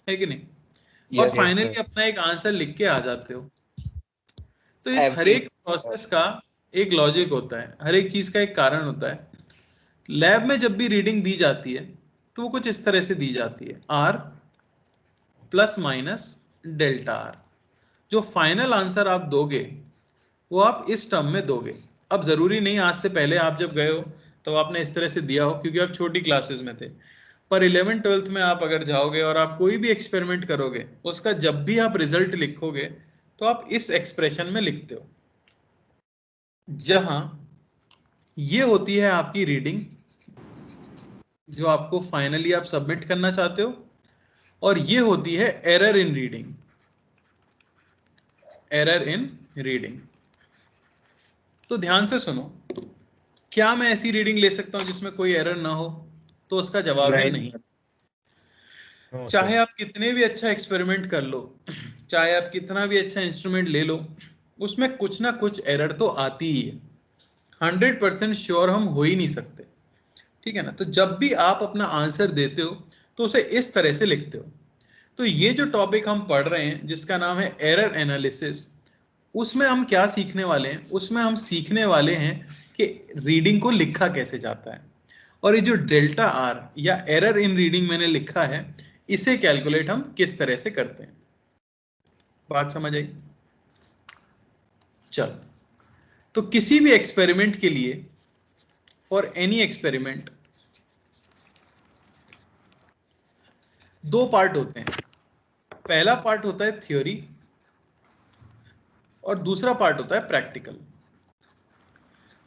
है कि नहीं, और फाइनली अपना एक आंसर लिख के आ जाते हो। तो इस हर एक प्रोसेस का एक लॉजिक होता है, हर एक चीज का एक कारण होता है। लैब में जब भी रीडिंग दी जाती है तो वो कुछ इस तरह से दी जाती है, R plus minus delta R। जो फाइनल आंसर आप दोगे वो आप इस टर्म में दोगे। अब जरूरी नहीं आज से पहले आप जब गए हो तो आपने इस तरह से दिया हो क्योंकि आप छोटी क्लासेस में थे, पर 11th-12th में आप अगर जाओगे और आप कोई भी एक्सपेरिमेंट करोगे उसका जब भी आप रिजल्ट लिखोगे तो आप इस एक्सप्रेशन में लिखते हो, जहां ये होती है आपकी रीडिंग जो आपको फाइनली आप सबमिट करना चाहते हो, और ये होती है error in reading. Error in reading. तो ध्यान से सुनो, क्या मैं ऐसी रीडिंग ले सकता हूं जिसमें कोई एरर ना हो? तो उसका जवाब है नहीं। चाहे आप कितने भी अच्छा एक्सपेरिमेंट कर लो, चाहे आप कितना भी अच्छा इंस्ट्रूमेंट ले लो, उसमें कुछ ना कुछ एरर तो आती ही है। 100% श्योर हम हो ही नहीं सकते, ठीक है ना। तो जब भी आप अपना आंसर देते हो तो उसे इस तरह से लिखते हो। तो ये जो टॉपिक हम पढ़ रहे हैं जिसका नाम है एरर एनालिसिस, उसमें हम क्या सीखने वाले हैं? उसमें हम सीखने वाले हैं कि रीडिंग को लिखा कैसे जाता है, और ये जो डेल्टा आर या एरर इन रीडिंग मैंने लिखा है इसे कैलकुलेट हम किस तरह से करते हैं। बात समझ आई? चलो, तो किसी भी एक्सपेरिमेंट के लिए, फॉर एनी एक्सपेरिमेंट, दो पार्ट होते हैं। पहला पार्ट होता है थ्योरी और दूसरा पार्ट होता है प्रैक्टिकल।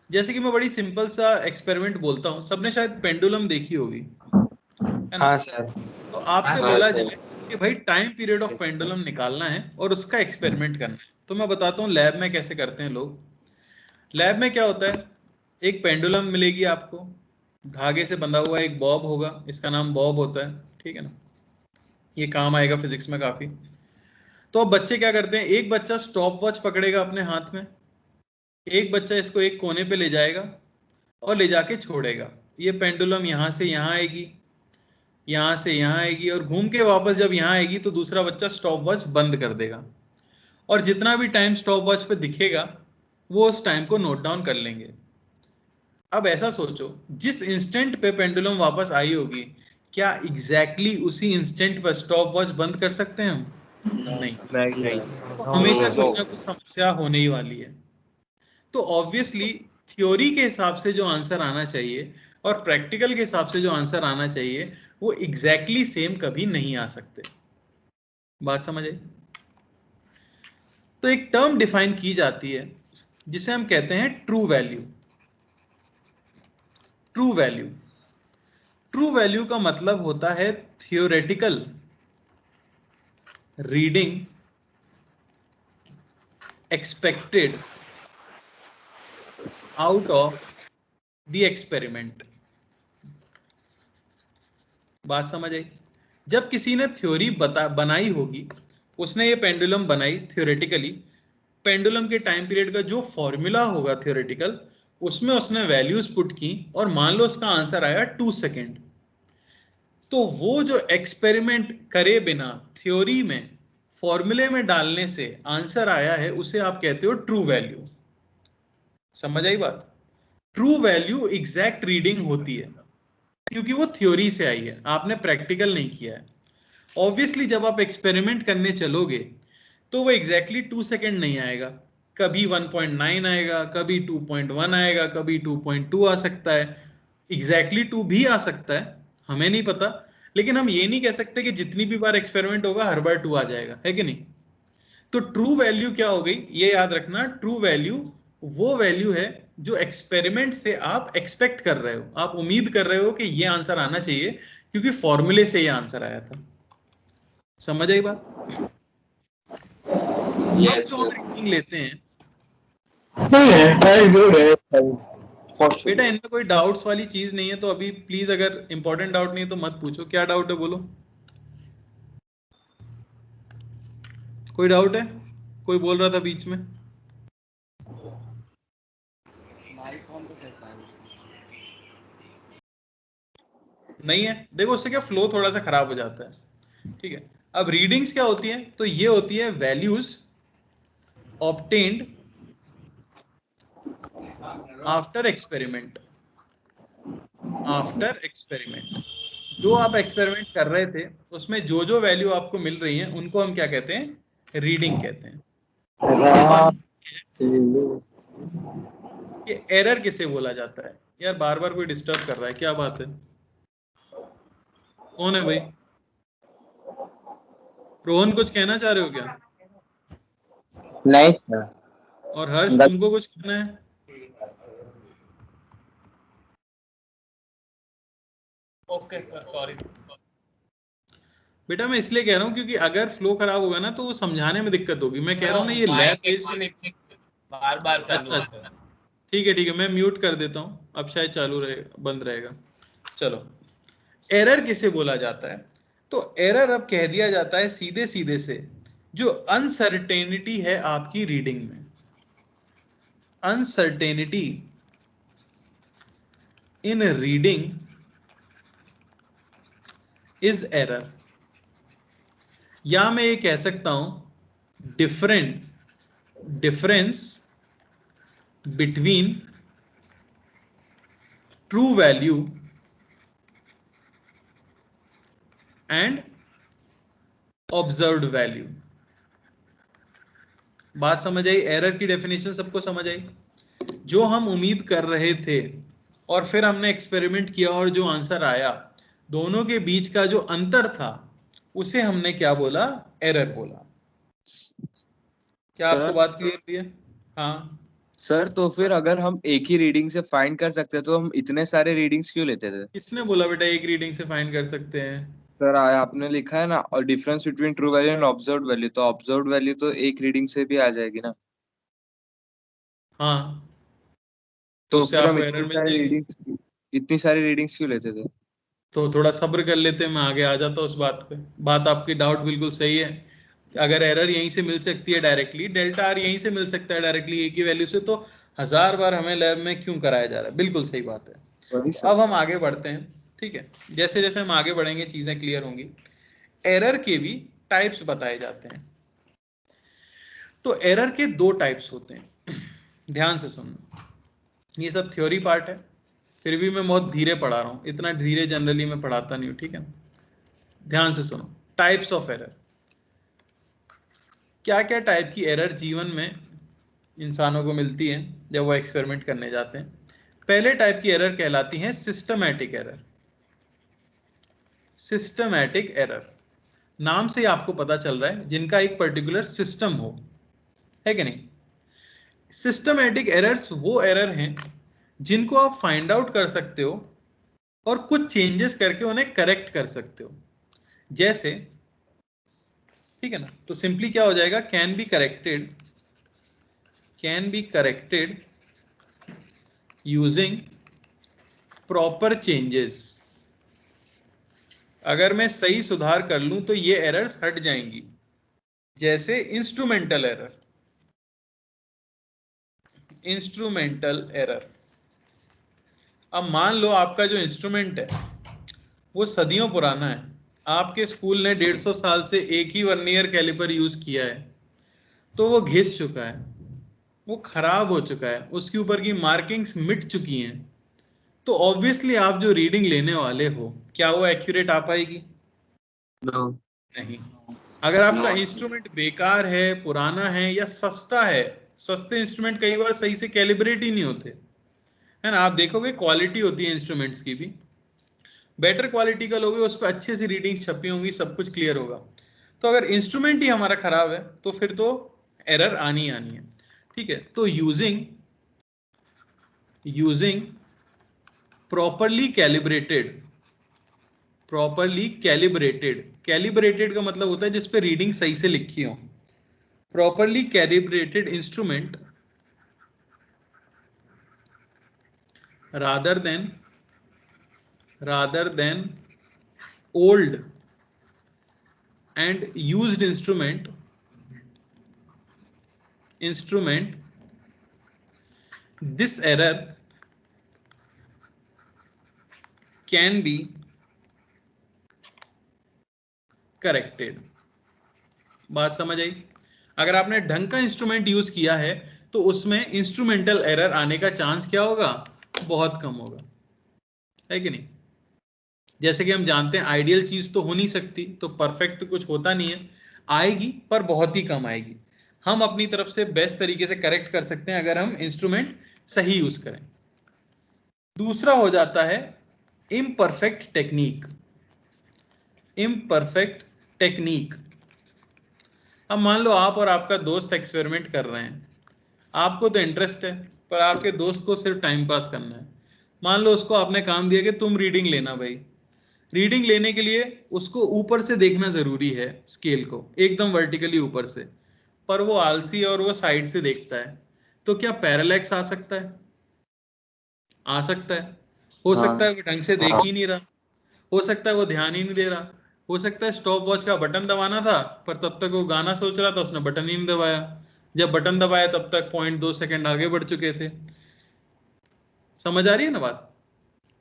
जैसे कि मैं बड़ी सिंपल सा एक्सपेरिमेंट बोलता हूं, सबने शायद पेंडुलम देखी होगी, है ना? हाँ सर। तो आपसे बोला जाए कि भाई टाइम पीरियड ऑफ पेंडुलम निकालना है और उसका एक्सपेरिमेंट करना है, तो मैं बताता हूँ लैब में कैसे करते हैं लोग। लैब में क्या होता है, एक पेंडुलम मिलेगी आपको, धागे से बंधा हुआ एक बॉब होगा, इसका नाम बॉब होता है, ठीक है ना, ये काम आएगा फिजिक्स में काफी। तो अब बच्चे क्या करते हैं, एक बच्चा स्टॉप वॉच पकड़ेगा अपने हाथ में, एक बच्चा इसको एक कोने पे ले जाएगा और ले जाके छोड़ेगा। ये पेंडुलम यहां से यहां आएगी, यहां से यहां आएगी और घूम के वापस जब यहां आएगी तो दूसरा बच्चा स्टॉप वॉच बंद कर देगा और जितना भी टाइम स्टॉप वॉच पे दिखेगा वो उस टाइम को नोट डाउन कर लेंगे। अब ऐसा सोचो, जिस इंस्टेंट पे पेंडुलम वापस आई होगी, क्या एग्जैक्टली उसी इंस्टेंट पर स्टॉप वॉच बंद कर सकते हैं हम? नहीं, तो हमेशा कुछ ना कुछ समस्या होने ही वाली है। तो ऑब्वियसली थ्योरी के हिसाब से जो आंसर आना चाहिए और प्रैक्टिकल के हिसाब से जो आंसर आना चाहिए वो एग्जैक्टली सेम कभी नहीं आ सकते। बात समझ आई? तो एक टर्म डिफाइन की जाती है जिसे हम कहते हैं true value. True value, true value का मतलब होता है theoretical reading expected out of the experiment. बात समझ आई? जब किसी ने थ्योरी बनाई होगी, उसने ये पेंडुलम बनाई थियोरेटिकली, पेंडुलम के टाइम पीरियड का जो फॉर्मूला होगा थियोरेटिकल, उसमें उसने वैल्यूज पुट की और मान लो उसका आंसर आया 2 सेकेंड, तो वो जो एक्सपेरिमेंट करे बिना थ्योरी में फॉर्मूले में डालने से आंसर आया है उसे आप कहते हो ट्रू वैल्यू। समझ आई बात? ट्रू वैल्यू एग्जैक्ट रीडिंग होती है क्योंकि वो थ्योरी से आई है, आपने प्रैक्टिकल नहीं किया है। ऑब्वियसली जब आप एक्सपेरिमेंट करने चलोगे तो वो एग्जैक्टली 2 सेकेंड नहीं आएगा, कभी 1.9 आएगा, कभी 2.1 आएगा, कभी 2.2 आ सकता है, एग्जैक्टली 2 भी आ सकता है, हमें नहीं पता। लेकिन हम ये नहीं कह सकते कि जितनी भी बार एक्सपेरिमेंट होगा हर बार 2 आ जाएगा, है कि नहीं? तो ट्रू वैल्यू क्या हो गई, ये याद रखना, ट्रू वैल्यू वो वैल्यू है जो एक्सपेरिमेंट से आप एक्सपेक्ट कर रहे हो, आप उम्मीद कर रहे हो कि ये आंसर आना चाहिए क्योंकि फॉर्मूले से ये आंसर आया था। समझ आई बात? अब जो हम रीडिंग लेते हैं बेटा, इनमें कोई डाउट्स वाली चीज नहीं है, तो अभी प्लीज अगर इंपॉर्टेंट डाउट नहीं है तो मत पूछो। क्या डाउट है बोलो? कोई डाउट है? कोई बोल रहा था बीच में। नहीं है? देखो उससे क्या फ्लो थोड़ा सा खराब हो जाता है। ठीक है, अब रीडिंग्स क्या होती है? तो ये होती है values obtained after experiment. After experiment, जो आप एक्सपेरिमेंट कर रहे थे उसमें जो जो वैल्यू आपको मिल रही है उनको हम क्या कहते हैं? रीडिंग कहते हैं। ये एरर किसे बोला जाता है? यार बार बार कोई डिस्टर्ब कर रहा है, क्या बात है? कौन है भाई? रोहन कुछ कहना चाह रहे हो क्या? नहीं सर। और हर्ष तुमको कुछ कहना है? Okay sir, sorry. बेटा मैं इसलिए कह रहा हूँ क्योंकि अगर फ्लो खराब होगा ना तो वो समझाने में दिक्कत होगी। मैं कह रहा हूँ ना, ये लैब बेस्ड बार अच्छा अच्छा, ठीक है मैं म्यूट कर देता हूँ, अब शायद चालू रहेगा, बंद रहेगा। चलो, एरर किसे बोला जाता है? तो एरर अब कह दिया जाता है सीधे सीधे से जो अनसर्टेनिटी है आपकी रीडिंग में। Uncertainty in reading is error, या मैं ये कह सकता हूं difference between true value and observed value. बात समझ आई? एरर की डेफिनेशन सबको समझ आई? जो हम उम्मीद कर रहे थे और फिर हमने एक्सपेरिमेंट किया और जो आंसर आया, दोनों के बीच का जो अंतर था उसे हमने क्या बोला? एरर बोला। क्या आपको बात क्लियर हुई है? हाँ सर, तो फिर अगर हम एक ही रीडिंग से फाइंड कर सकते तो हम इतने सारे रीडिंग्स क्यों लेते थे? किसने बोला बेटा एक रीडिंग से फाइंड कर सकते हैं? सर आपने लिखा है ना, और difference between true value and observed value, तो ऑब्जर्व्ड वैल्यू तो एक रीडिंग से भी आ जाएगी ना। हाँ, तो उससे फिर हम आपको एरर मिल जाएगी। इतनी सारी रीडिंग्स क्यों लेते थे? तो थोड़ा सब्र कर लेते, मैं आगे आ जाता उस बात पे। बात आपकी डाउट बिल्कुल सही है, अगर एरर यहीं से मिल सकती है डायरेक्टली, डेल्टा आर यहीं से मिल सकता है डायरेक्टली ए की वैल्यू से, तो 1000 बार हमें लैब में क्यों कराया जा रहा है? बिल्कुल सही बात है। तो अब हम आगे बढ़ते हैं, ठीक है। जैसे जैसे हम आगे बढ़ेंगे चीजें क्लियर होंगी। एरर के भी टाइप्स बताए जाते हैं। तो एरर के 2 टाइप्स होते हैं, ध्यान से सुनना। ये सब थ्योरी पार्ट है, फिर भी मैं बहुत धीरे पढ़ा रहा हूं, इतना धीरे जनरली मैं पढ़ाता नहीं हूं, ठीक है। ध्यान से सुनो। टाइप्स ऑफ एरर, क्या क्या टाइप की एरर जीवन में इंसानों को मिलती है जब वो एक्सपेरिमेंट करने जाते हैं। पहले टाइप की एरर कहलाती है सिस्टमैटिक एरर। सिस्टमैटिक एरर, नाम से आपको पता चल रहा है जिनका एक पर्टिकुलर सिस्टम हो, है कि नहीं। सिस्टमैटिक एरर्स वो एरर हैं जिनको आप फाइंड आउट कर सकते हो और कुछ चेंजेस करके उन्हें करेक्ट कर सकते हो। जैसे, ठीक है ना, तो सिंपली क्या हो जाएगा, can be corrected using proper changes. अगर मैं सही सुधार कर लूं तो ये एरर्स हट जाएंगी। जैसे इंस्ट्रूमेंटल एरर। अब मान लो आपका जो इंस्ट्रूमेंट है वो सदियों पुराना है, आपके स्कूल ने 150 साल से एक ही वर्नियर कैलिपर यूज किया है, तो वो घिस चुका है, वो खराब हो चुका है, उसके ऊपर की मार्किंग्स मिट चुकी हैं। तो ऑब्वियसली आप जो रीडिंग लेने वाले हो, क्या वो एक्यूरेट आ पाएगी? नो, नहीं। अगर आपका इंस्ट्रूमेंट बेकार है, पुराना है या सस्ता है, सस्ते इंस्ट्रूमेंट कई बार सही से कैलिब्रेट ही नहीं होते, है ना। आप देखोगे क्वालिटी होती है इंस्ट्रूमेंट्स की भी, बेटर क्वालिटी का लोगे उस पर अच्छे से रीडिंग्स छपी होंगी, सब कुछ क्लियर होगा। तो अगर इंस्ट्रूमेंट ही हमारा खराब है तो फिर तो एरर आनी आनी है, ठीक है। तो यूजिंग प्रॉपरली कैलिब्रेटेड का मतलब होता है जिस पे रीडिंग सही से लिखी हो। Properly calibrated instrument rather than old and used instrument, this error can be corrected। बात समझ आई? अगर आपने ढंग का इंस्ट्रूमेंट यूज किया है तो उसमें इंस्ट्रूमेंटल एरर आने का चांस क्या होगा? बहुत कम होगा, है कि नहीं। जैसे कि हम जानते हैं आइडियल चीज तो हो नहीं सकती, तो परफेक्ट तो कुछ होता नहीं है, आएगी पर बहुत ही कम आएगी। हम अपनी तरफ से बेस्ट तरीके से करेक्ट कर सकते हैं अगर हम इंस्ट्रूमेंट सही यूज करें। दूसरा हो जाता है इम्परफेक्ट टेक्निक। अब मान लो आप और आपका दोस्त एक्सपेरिमेंट कर रहे हैं, आपको तो इंटरेस्ट है पर आपके दोस्त को सिर्फ टाइम पास करना है। मान लो उसको आपने काम दिया कि तुम रीडिंग लेना भाई। रीडिंग लेने के लिए उसको ऊपर से देखना जरूरी है, स्केल को एकदम वर्टिकली ऊपर से, पर वो आलसी और वो साइड से देखता है। तो क्या पैरालैक्स आ सकता है? आ सकता है। हो सकता है वो ढंग से देख ही नहीं रहा, हो सकता है वो ध्यान ही नहीं दे रहा, हो सकता है स्टॉप वॉच का बटन दबाना था पर तब तक वो गाना सोच रहा था, उसने बटन ही नहीं दबाया। जब बटन दबाया तब तक 0.2 सेकंड आगे बढ़ चुके थे। समझ आ रही है ना बात?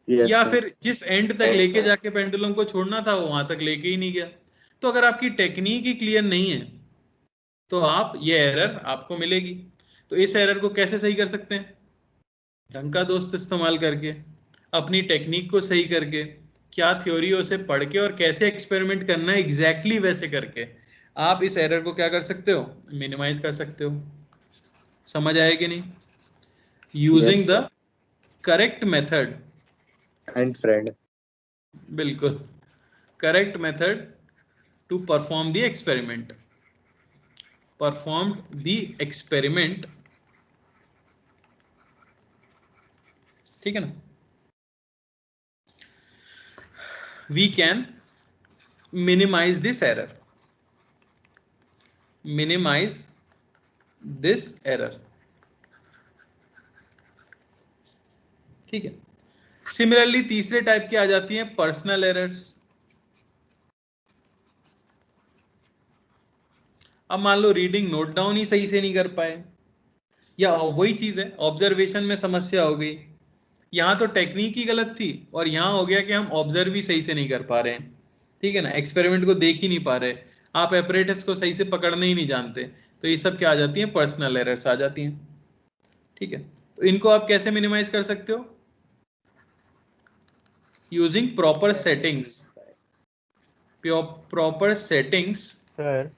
या फिर जिस एंड तक लेके जाके पेंडुलम को छोड़ना था वो वहां तक लेके ही नहीं गया। तो अगर आपकी टेक्निक ही क्लियर नहीं है तो आप ये एरर आपको मिलेगी। तो इस एरर को कैसे सही कर सकते हैं? ढंग का दोस्त इस्तेमाल करके, अपनी टेक्निक को सही करके, क्या थ्योरी है उसे पढ़ के और कैसे एक्सपेरिमेंट करना है एग्जैक्टली वैसे करके आप इस एरर को क्या कर सकते हो? मिनिमाइज कर सकते हो। समझ आए कि नहीं? Using the correct method and friend, बिल्कुल correct method to perform the experiment, ठीक है ना। We can minimise this error, ठीक है। सिमिलरली तीसरे टाइप की आ जाती हैं पर्सनल एरर्स। अब मान लो रीडिंग नोट डाउन ही सही से नहीं कर पाए, या वही चीज है ऑब्जर्वेशन में समस्या हो गई, यहाँ तो टेक्निक ही गलत थी और यहाँ हो गया कि हम ऑब्जर्व भी सही से नहीं कर पा रहे हैं, ठीक है ना, एक्सपेरिमेंट को देख ही नहीं पा रहे, आप एपरेटस को सही से पकड़ने ही नहीं जानते, तो ये सब क्या आ जाती हैं, पर्सनल एरर्स आ जाती हैं, ठीक है। तो इनको आप कैसे मिनिमाइज कर सकते हो, using proper settings, proper settings sir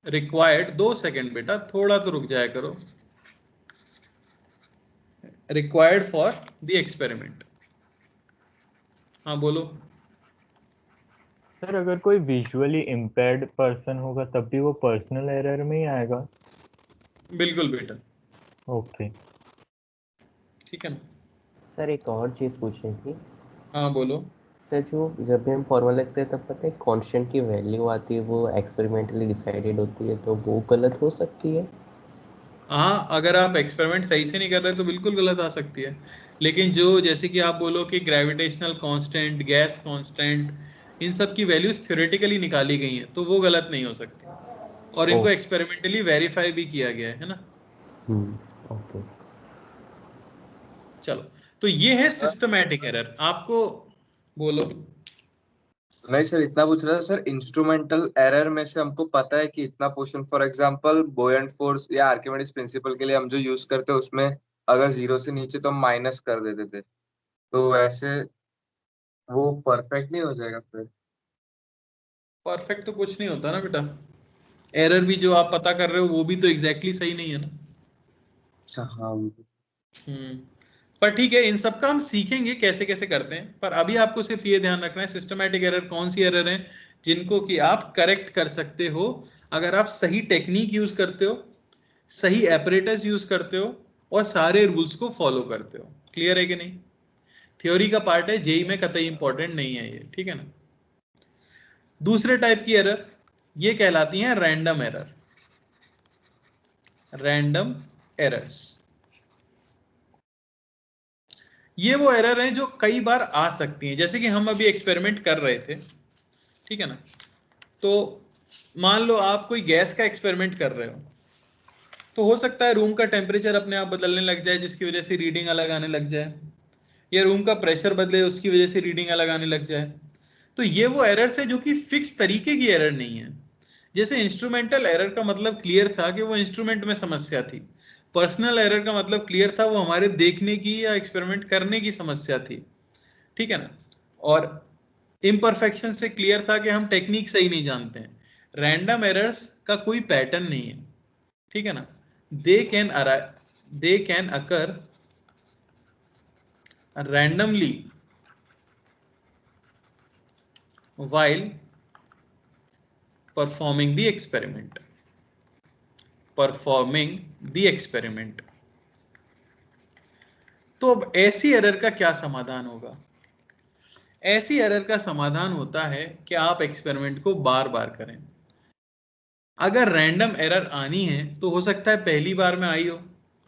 required. 2 second बेटा, थोड़ा तो रुक जाया करो, रिक्वायर्ड फॉर द एक्सपेरिमेंट। हाँ बोलो। सर अगर कोई विजुअली इम्पेयर्ड पर्सन होगा तब भी वो पर्सनल एरर में ही आएगा? बिल्कुल बेटा, ओके ठीक है ना। सर एक और चीज़ पूछनी थी। हाँ बोलो। सर जो जब भी हम फॉर्मूला लिखते हैं तब पता है कांस्टेंट की वैल्यू आती है, वो एक्सपेरिमेंटली डिसाइडेड होती है, तो वो गलत हो सकती है? हाँ, अगर आप एक्सपेरिमेंट सही से नहीं कर रहे तो बिल्कुल गलत आ सकती है, लेकिन जो जैसे कि आप बोलो कि ग्रेविटेशनल कांस्टेंट, गैस कांस्टेंट, इन सब की वैल्यूज थ्योरेटिकली निकाली गई हैं, तो वो गलत नहीं हो सकती, और इनको एक्सपेरिमेंटली वेरीफाई भी किया गया है ना। ओके चलो, तो ये है सिस्टमैटिक एरर। आपको बोलो। नहीं सर, इतना पूछ रहा था सर, इंस्ट्रूमेंटल एरर में से हमको पता है कि इतना पोर्शन, फॉर एग्जांपल बोयंट फोर्स या आर्किमिडीज प्रिंसिपल के लिए हम जो यूज करते हैं उसमें अगर 0 से नीचे तो हम माइनस कर देते थे, तो वैसे वो परफेक्ट नहीं हो जाएगा फिर? परफेक्ट तो कुछ नहीं होता ना बेटा, एरर भी जो आप पता कर रहे हो वो भी तो एग्जैक्टली सही नहीं है ना। अच्छा हाँ। पर ठीक है, इन सब का हम सीखेंगे कैसे कैसे करते हैं, पर अभी आपको सिर्फ ये ध्यान रखना है सिस्टमैटिक एरर कौन सी एरर है जिनको कि आप करेक्ट कर सकते हो अगर आप सही टेक्निक यूज करते हो, सही एपरेटस यूज करते हो और सारे रूल्स को फॉलो करते हो। क्लियर है कि नहीं? थ्योरी का पार्ट है, जेई में कतई इंपॉर्टेंट नहीं है ये, ठीक है ना। दूसरे टाइप की एरर ये कहलाती हैं रैंडम एरर, रैंडम एरर्स। ये वो एरर हैं जो कई बार आ सकती हैं, जैसे कि हम अभी एक्सपेरिमेंट कर रहे थे, ठीक है ना। तो मान लो आप कोई गैस का एक्सपेरिमेंट कर रहे हो, तो हो सकता है रूम का टेम्परेचर अपने आप बदलने लग जाए जिसकी वजह से रीडिंग अलग आने लग जाए, या रूम का प्रेशर बदले उसकी वजह से रीडिंग अलग आने लग जाए। तो ये वो एरर्स है जो कि फिक्स तरीके की एरर नहीं है। जैसे इंस्ट्रूमेंटल एरर का मतलब क्लियर था कि वो इंस्ट्रूमेंट में समस्या थी, पर्सनल एरर का मतलब क्लियर था वो हमारे देखने की या एक्सपेरिमेंट करने की समस्या थी, ठीक है ना। और इम्परफेक्शन से क्लियर था कि हम टेक्निक सही नहीं जानते हैं। रैंडम एरर्स का कोई पैटर्न नहीं है, ठीक है ना। They can occur randomly while performing the experiment, तो अब ऐसी एरर का क्या समाधान होगा? ऐसी एरर का समाधान होता है कि आप एक्सपेरिमेंट को बार बार करें। अगर रैंडम एरर आनी है तो हो सकता है पहली बार में आई हो,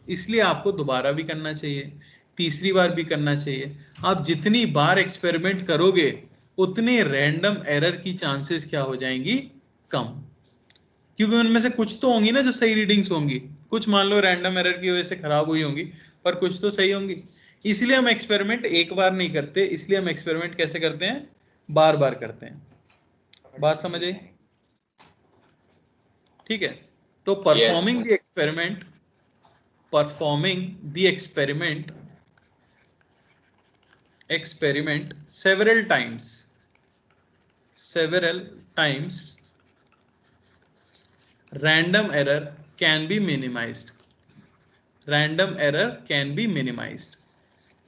इसलिए आपको दोबारा भी करना चाहिए, तीसरी बार भी करना चाहिए। आप जितनी बार एक्सपेरिमेंट करोगे उतने रैंडम एरर की चांसेस क्या हो जाएंगी, कम, क्योंकि उनमें से कुछ तो होंगी ना जो सही रीडिंग्स होंगी, कुछ मान लो रैंडम एरर की वजह से खराब हुई होंगी पर कुछ तो सही होंगी। इसलिए हम एक्सपेरिमेंट एक बार नहीं करते, इसलिए हम एक्सपेरिमेंट कैसे करते हैं, बार बार करते हैं। बात समझ आई? ठीक है। तो performing the experiment several times random error can be minimized.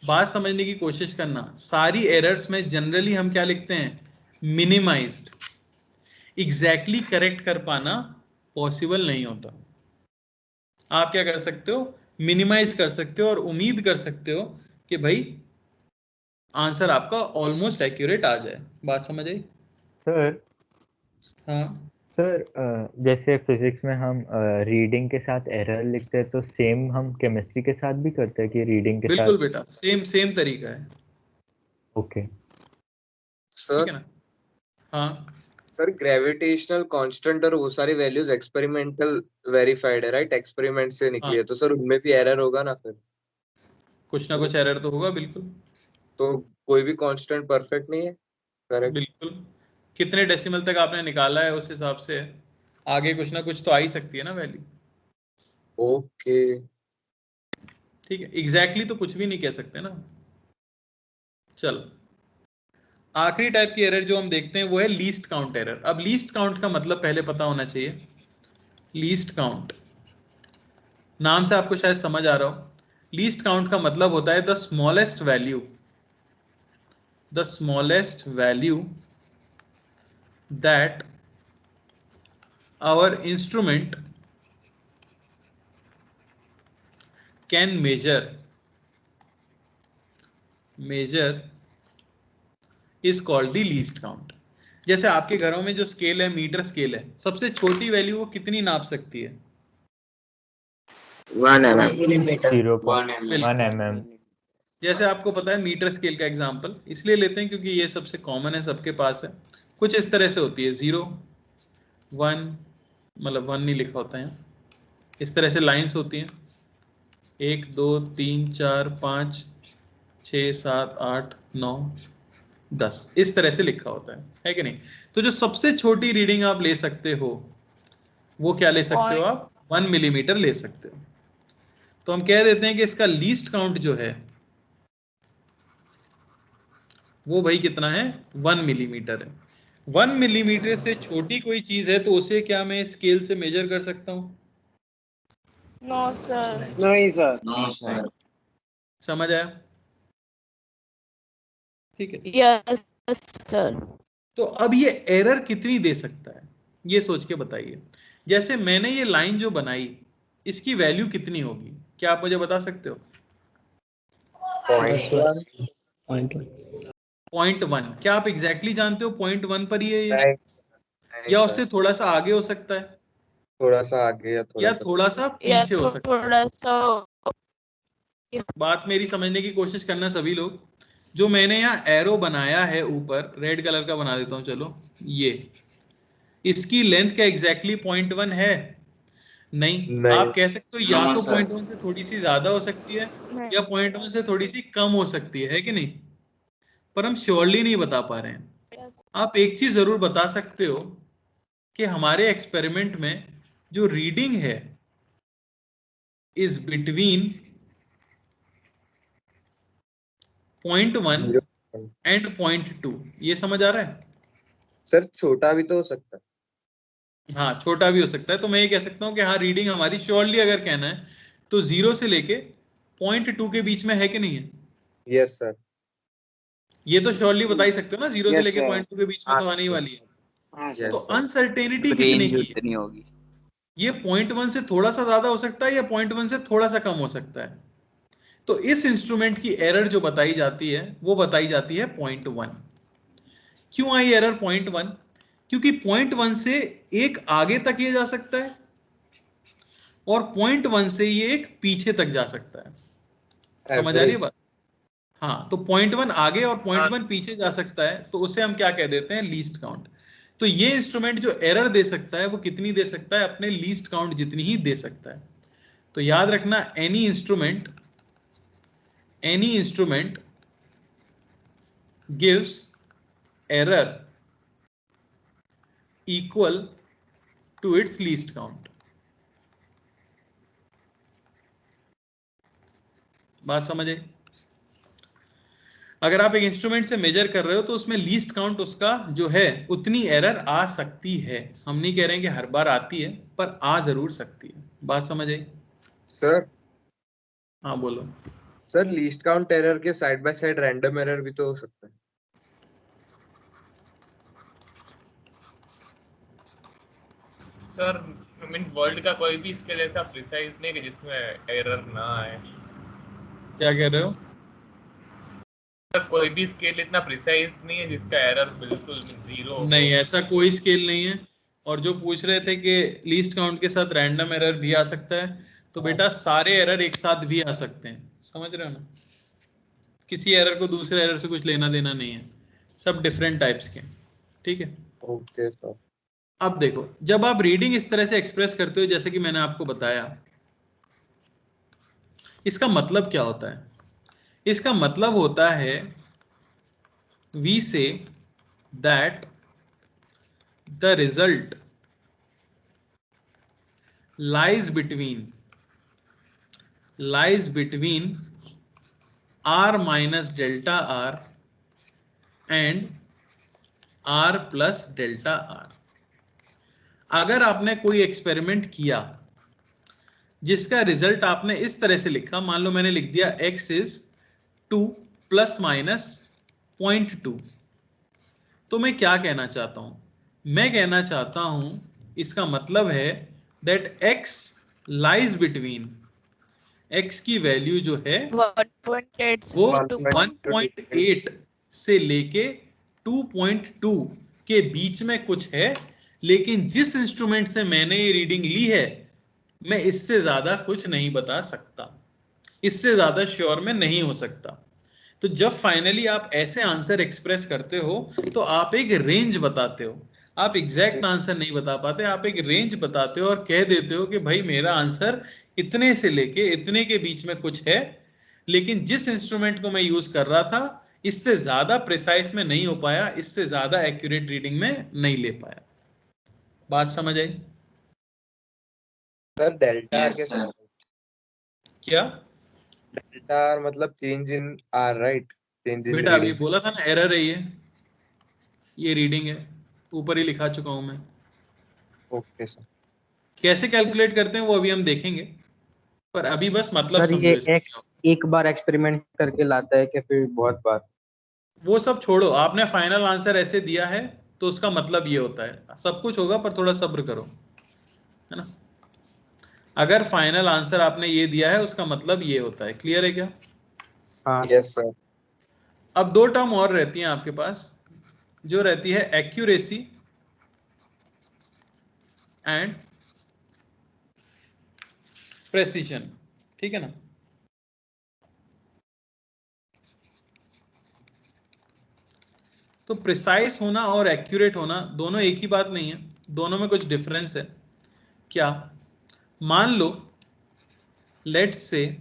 बात समझने की कोशिश करना, सारी एरर्स में जनरली हम क्या लिखते हैं, मिनिमाइज्ड। एग्जैक्टली करेक्ट कर पाना पॉसिबल नहीं होता। आप क्या कर सकते हो, मिनिमाइज कर सकते हो और उम्मीद कर सकते हो कि भाई आंसर आपका ऑलमोस्ट एक्यूरेट आ जाए। बात समझ आई? सर। हाँ सर जैसे फिजिक्स में हम रीडिंग के साथ एरर लिखते हैं तो सेम हम केमिस्ट्री के साथ भी करते हैं कि रीडिंग के बिल्कुल साथ? बेटा, सेम तरीका है। ओके ठीक है ना। हाँ सर ग्रेविटेशनल कांस्टेंट और वो सारी वैल्यूज एक्सपेरिमेंटल वेरीफाइड है राइट, एक्सपेरिमेंट से निकली है, तो सर उनमें भी एरर होगा ना फिर? कुछ ना कुछ एरर तो होगा, बिल्कुल। तो कोई भी कांस्टेंट परफेक्ट नहीं है? करेक्ट। बिल्कुल, कितने डेसिमल तक आपने निकाला है उस हिसाब से आगे कुछ ना कुछ तो आ ही सकती है ना वैल्यू। ओके। ठीक है, एग्जैक्टली तो कुछ भी नहीं कह सकते ना। चलो, आखिरी टाइप की एरर जो हम देखते हैं वो है लीस्ट काउंट एरर। अब लीस्ट काउंट का मतलब पहले पता होना चाहिए। लीस्ट काउंट नाम से आपको शायद समझ आ रहा हो, लीस्ट काउंट का मतलब होता है the smallest value, the smallest value that our instrument can measure is called the least count. जैसे आपके घरों में जो स्केल है, मीटर स्केल है, सबसे छोटी वैल्यू वो कितनी नाप सकती है? 1 mm। 0.1 mm। जैसे आपको पता है मीटर स्केल का एग्जांपल इसलिए लेते हैं क्योंकि ये सबसे कॉमन है, सबके पास है। कुछ इस तरह से होती है 0 1, मतलब 1 नहीं लिखा होता है, इस तरह से लाइंस होती हैं 1 2 3 4 5 6 7 8 9 10, इस तरह से लिखा होता है कि नहीं? तो जो सबसे छोटी रीडिंग आप ले सकते हो वो क्या ले सकते हो आप? 1 मिलीमीटर ले सकते हो। तो हम कह देते हैं कि इसका लीस्ट काउंट जो है वो भाई कितना है? 1 मिलीमीटर है। 1 मिलीमीटर से छोटी कोई चीज है तो उसे क्या मैं स्केल से मेजर कर सकता हूं? No sir. नहीं सर। No sir. समझ आया? ठीक है, यस सर। तो अब ये एरर कितनी दे सकता है ये सोच के बताइए। जैसे मैंने ये लाइन जो बनाई इसकी वैल्यू कितनी होगी, क्या आप मुझे बता सकते हो? 0.1। क्या आप एग्जैक्टली जानते हो 0.1 पर ही है ये, नहीं या सर, उससे थोड़ा सा आगे हो सकता है, थोड़ा सा आगे या थोड़ा या सा थोड़ा सा या पीछे हो सकता है? थोड़ा सा। बात मेरी समझने की कोशिश करना सभी लोग। जो मैंने यहाँ एरो बनाया है ऊपर, रेड कलर का बना देता हूँ चलो, ये इसकी लेंथ क्या एग्जैक्टली 0.1 है? नहीं, आप कह सकते हो या तो 0.1 से थोड़ी सी ज्यादा हो सकती है या 0.1 से थोड़ी सी कम हो सकती है कि नहीं? पर हम श्योरली नहीं बता पा रहे हैं। आप एक चीज जरूर बता सकते हो कि हमारे एक्सपेरिमेंट में जो रीडिंग है इज बिटवीन 0.1 एंड 0.2। ये समझ आ रहा है? सर छोटा भी तो हो सकता है। हाँ, छोटा भी हो सकता है। तो मैं ये कह सकता हूँ कि हाँ, रीडिंग हमारी श्योरली अगर कहना है तो 0 से लेके 0.2 के बीच में है कि नहीं है? Yes sir. ये तो श्योरली बता ही सकते हो ना, 0 से Yes, लेके sir. 0.2 के बीच में तो आने ही वाली है। हाँ Yes, तो sir. अनसर्टेनिटी कितने की है? ये 0.1 से थोड़ा सा ज्यादा हो सकता है या 0.1 से थोड़ा सा कम हो सकता है। तो इस इंस्ट्रूमेंट की एरर जो बताई जाती है वो बताई जाती है 0.1। क्यों आई एरर 0.1? क्योंकि 0.1 से एक आगे तक ये जा सकता है और 0.1 से ये एक पीछे तक जा सकता है। समझ आ रही है बात? हाँ, तो 0.1 आगे और 0.1 पीछे जा सकता है, तो उसे हम क्या कह देते हैं? Least count. तो ये इंस्ट्रूमेंट जो एरर दे सकता है वो कितनी दे सकता है? अपने लीस्ट काउंट जितनी ही दे सकता है। तो याद रखना, any instrument gives error equal to its least count. बात समझ आई? अगर आप एक इंस्ट्रूमेंट से मेजर कर रहे हो तो उसमें लीस्ट काउंट उसका जो है उतनी एरर आ सकती है। हम नहीं कह रहे हैं कि हर बार आती है, पर आ जरूर सकती है। बात समझ आई? सर हाँ बोलो। सर लीस्ट काउंट एरर के side by side random error भी तो हो सकता है। सर आई मीन वर्ल्ड का कोई भी स्केल ऐसा प्रिसाइज नहीं कि जिसमें एरर ना आए। क्या कह रहे हो? सर कोई भी स्केल इतना प्रिसाइज नहीं है जिसका एरर बिल्कुल 0 हो। नहीं, ऐसा कोई स्केल नहीं है। और जो पूछ रहे थे कि लीस्ट काउंट के साथ रैंडम एरर भी आ सकता है, तो बेटा सारे एरर एक साथ भी आ सकते हैं। समझ रहे हो ना? किसी एरर को दूसरे एरर से कुछ लेना देना नहीं है, सब डिफरेंट टाइप्स के। ठीक है, ओके सर। अब देखो, जब आप रीडिंग इस तरह से एक्सप्रेस करते हो जैसे कि मैंने आपको बताया, इसका मतलब क्या होता है? इसका मतलब होता है we say that the result lies between r minus delta r and r plus delta r। अगर आपने कोई एक्सपेरिमेंट किया जिसका रिजल्ट आपने इस तरह से लिखा, मान लो मैंने लिख दिया x is 2 प्लस माइनस 0.2, तो मैं क्या कहना चाहता हूं? मैं कहना चाहता हूं इसका मतलब है that x lies between, x की वैल्यू जो है 1.8 वो to 1.8 से लेके 2.2 के बीच में कुछ है, लेकिन जिस इंस्ट्रूमेंट से मैंने ये रीडिंग ली है मैं इससे ज्यादा कुछ नहीं बता सकता, इससे ज्यादा श्योर में नहीं हो सकता। तो जब फाइनली आप ऐसे आंसर एक्सप्रेस करते हो तो आप एक रेंज बताते हो, आप एग्जैक्ट आंसर नहीं बता पाते, आप एक रेंज बताते हो और कह देते हो कि भाई मेरा आंसर इतने से लेके इतने के बीच में कुछ है, लेकिन जिस इंस्ट्रूमेंट को मैं यूज कर रहा था इससे ज्यादा प्रिसाइज में नहीं हो पाया, इससे ज्यादा एक्यूरेट रीडिंग में नहीं ले पाया। बात समझ आई? सर डेल्टा आर Yes, कैसे? sir. क्या डेल्टा आर मतलब change in are, right? Change in बेटा? अभी रीडिंग। बोला था ना एरर है, ये रीडिंग है, ऊपर ही लिखा चुका हूं मैं। Okay sir. कैसे कैलकुलेट करते हैं वो अभी हम देखेंगे, पर अभी बस मतलब सर समझो ये इसका। एक बार एक्सपेरिमेंट करके लाता है कि फिर बहुत बार? वो सब छोड़ो, आपने फाइनल आंसर ऐसे दिया है तो उसका मतलब ये होता है, सब कुछ होगा पर थोड़ा सब्र करो, है ना? अगर फाइनल आंसर आपने ये दिया है उसका मतलब ये होता है। क्लियर है क्या? हाँ यस सर। अब दो टर्म और रहती हैं आपके पास, जो रहती है एक्यूरेसी एंड प्रेसिजन, ठीक है ना? तो प्रिसाइज होना और एक्यूरेट होना दोनों एक ही बात नहीं है, दोनों में कुछ डिफरेंस है। क्या? मान लो let's say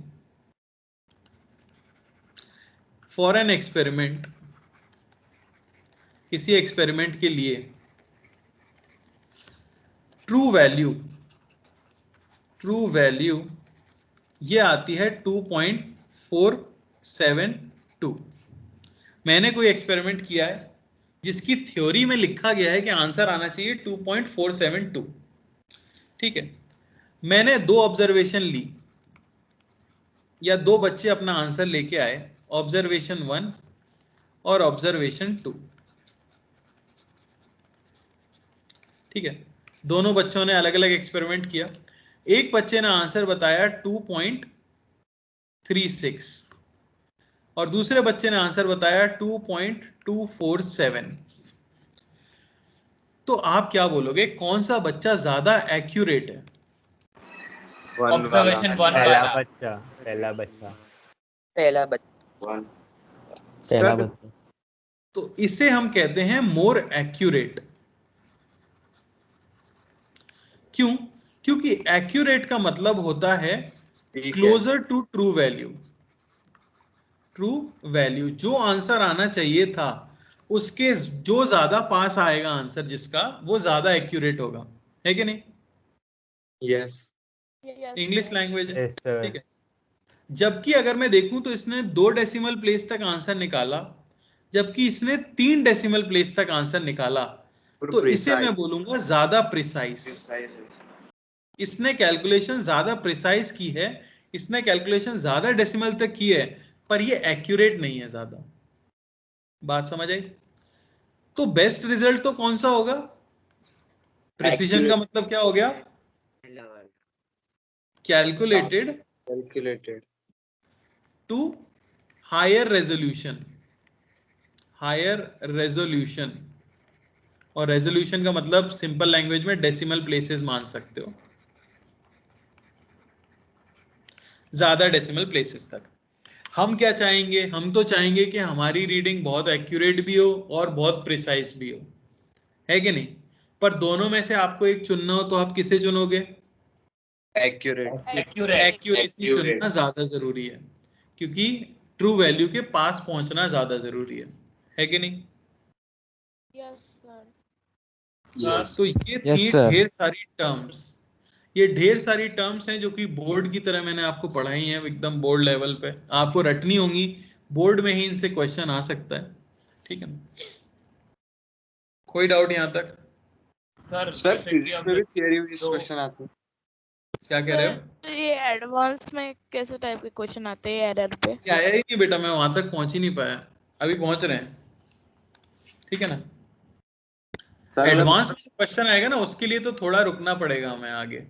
for an experiment, किसी एक्सपेरिमेंट के लिए ट्रू वैल्यू ये आती है 2.472। मैंने कोई एक्सपेरिमेंट किया है जिसकी थ्योरी में लिखा गया है कि आंसर आना चाहिए 2.472, ठीक है? मैंने दो ऑब्जर्वेशन ली या दो बच्चे अपना आंसर लेके आए, ऑब्जर्वेशन 1 और ऑब्जर्वेशन 2, ठीक है? दोनों बच्चों ने अलग अलग एक्सपेरिमेंट किया। एक बच्चे ने आंसर बताया 2.36 और दूसरे बच्चे ने आंसर बताया 2.247। तो आप क्या बोलोगे, कौन सा बच्चा ज्यादा एक्यूरेट है? ऑब्जर्वेशन 1 पहला वाला। बच्चा पहला बच्चा पहला बच्चा। पहला सर बच्चा। तो इसे हम कहते हैं मोर एक्यूरेट। क्यों? क्योंकि एक्यूरेट का मतलब होता है closer to true value. True value, जो आंसर आना चाहिए था उसके जो ज्यादा पास आएगा आंसर जिसका, वो ज्यादा एक्यूरेट होगा, है कि नहीं? यस। इंग्लिश लैंग्वेज है, यस सर। ठीक है? जबकि अगर मैं देखूं तो इसने 2 डेसिमल प्लेस तक आंसर निकाला, जबकि इसने 3 डेसिमल प्लेस तक आंसर निकाला, तो इसे मैं बोलूंगा ज्यादा प्रिसाइज। इसने कैलकुलेशन ज्यादा प्रिसाइज की है, इसने कैलकुलेशन ज्यादा डेसिमल तक की है, पर ये एक्यूरेट नहीं है ज्यादा। बात समझ आई? तो बेस्ट रिजल्ट तो कौन सा होगा? प्रिसीजन का मतलब क्या हो गया? Calculated to higher resolution. और रेजोल्यूशन का मतलब सिंपल लैंग्वेज में डेसिमल प्लेसेस मान सकते हो, ज्यादा डेसिमल प्लेसेस तक। हम क्या चाहेंगे? हम तो चाहेंगे कि हमारी रीडिंग बहुत एक्यूरेट भी हो और बहुत प्रिसाइज भी हो, है कि नहीं? पर दोनों में से आपको एक चुनना हो तो आप किसे चुनोगे? एक्यूरेसी चुनना ज्यादा जरूरी है, क्योंकि ट्रू वैल्यू के पास पहुंचना ज्यादा जरूरी है कि नहीं? Yes sir. तो ये थी ढेर सारी टर्म्स हैं जो कि बोर्ड की तरह मैंने आपको पढ़ाई हैं, एकदम बोर्ड लेवल पे आपको रटनी होंगी, बोर्ड में ही इनसे क्वेश्चन आ सकता है, ठीक है ना? कोई डाउट यहाँ तक? सर फिजिक्स में भी थियरी बेस्ड क्वेश्चन आते हैं। क्या कह रहे हो? तो ये एडवांस में कैसे टाइप के क्वेश्चन आते हैं एरर पे? ये आया ही नहीं बेटा, मैं वहां तक पहुंच ही नहीं पाया, अभी पहुंच रहे हैं, ठीक है ना? एडवांस में जो क्वेश्चन आएगा ना उसके लिए तो थोड़ा रुकना पड़ेगा हमें आगे।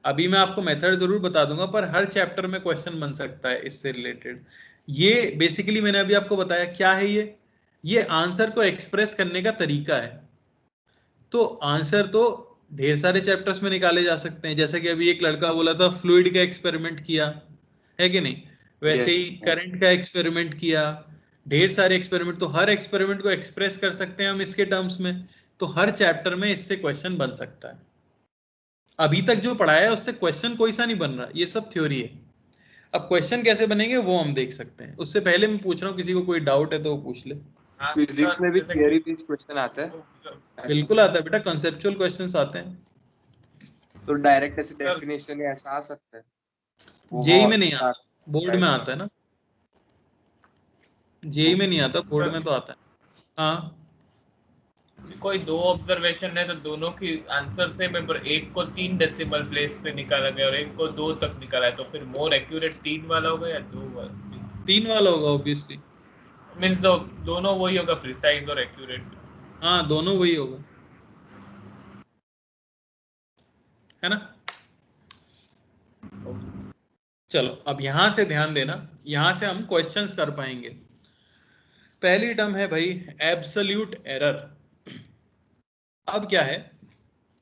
अभी मैं आपको मेथड जरूर बता दूंगा, पर हर चैप्टर में क्वेश्चन बन सकता है इससे रिलेटेड। ये बेसिकली मैंने अभी आपको बताया क्या है, ये आंसर को एक्सप्रेस करने का तरीका है। तो आंसर तो ढेर सारे चैप्टर्स में निकाले जा सकते हैं, जैसे कि अभी एक लड़का बोला था फ्लूइड का एक्सपेरिमेंट किया, है कि नहीं? वैसे ही करंट का एक्सपेरिमेंट किया, ढेर सारे एक्सपेरिमेंट। तो हर एक्सपेरिमेंट को एक्सप्रेस कर सकते हैं हम इसके टर्म्स में, तो हर चैप्टर में इससे क्वेश्चन बन सकता है। अभी तक जो पढ़ाया है उससे क्वेश्चन कोई सा नहीं बन रहा, ये सब थ्योरी है। अब क्वेश्चन कैसे बनेंगे वो हम देख सकते हैं। उससे पहले मैं पूछ रहा हूँ किसी को कोई डाउट है तो वो पूछ ले। फिजिक्स में भी थियरी बेस्ड क्वेश्चन आता है? बिल्कुल आता है बेटा, कंसेप्चुअल क्वेश्चंस आते हैं। तो डायरेक्ट ऐसे डेफिनेशन या ऐसा आ सकता है? जेई में नहीं आता, बोर्ड में आता है ना। जेई में नहीं आता, बोर्ड में तो आता है। हाँ, कोई दो ऑब्जर्वेशन है तो दोनों की आंसर से मैं एक को 3 डेसिमल प्लेस पे निकाला गया और एक को 2 तक निकाला है, तो फिर मोर एक्यूरेट 3 वाला होगा या 2 वाला? 3 वाला होगा ऑब्वियसली। मींस दोनों वही होगा, प्रिसाइज और एक्यूरेट। हाँ, दोनों वही होगा, है ना? चलो अब यहां से ध्यान देना, यहां से हम क्वेश्चंस कर पाएंगे। पहली टर्म है भाई एब्सोल्यूट एरर। अब क्या है,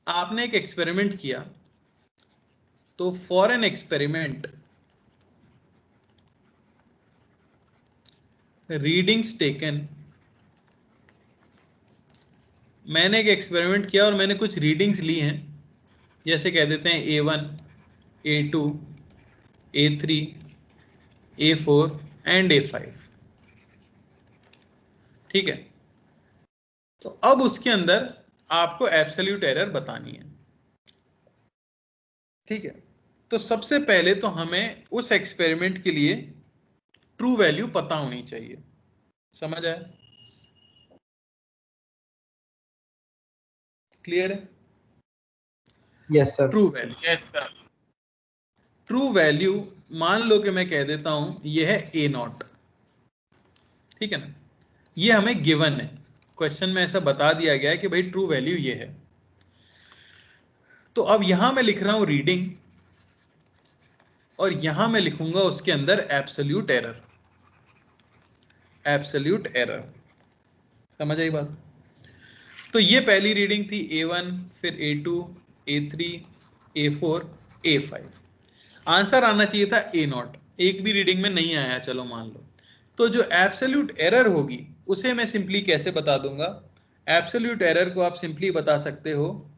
आपने एक एक्सपेरिमेंट किया, तो for an experiment readings taken, मैंने एक एक्सपेरिमेंट किया और मैंने कुछ रीडिंग्स ली हैं, जैसे कह देते हैं A1, A2, A3, A4 and A5, ठीक है? तो अब उसके अंदर आपको एब्सोल्यूट एरर बतानी है, ठीक है? तो सबसे पहले तो हमें उस एक्सपेरिमेंट के लिए ट्रू वैल्यू पता होनी चाहिए, समझ आया? क्लियर है? Yes sir. True value, yes sir. True value मान लो कि मैं कह देता हूं ये है A0, ठीक है ना? ये हमें गिवन है, क्वेश्चन में ऐसा बता दिया गया है कि भाई ट्रू वैल्यू ये है। तो अब यहां मैं लिख रहा हूं रीडिंग, और यहां मैं लिखूंगा उसके अंदर एब्सोल्यूट एरर। एब्सोल्यूट एरर, समझ आई बात? तो ये पहली रीडिंग थी A1, फिर A2, A3, A4, A5। Answer आना चाहिए था A0, एक भी रीडिंग में नहीं आया, चलो मान लो। तो जो एब्सोल्यूट एरर होगी उसे मैं सिंपली कैसे बता दूंगा? एब्सोल्यूट एरर को आप सिंपली बता सकते हो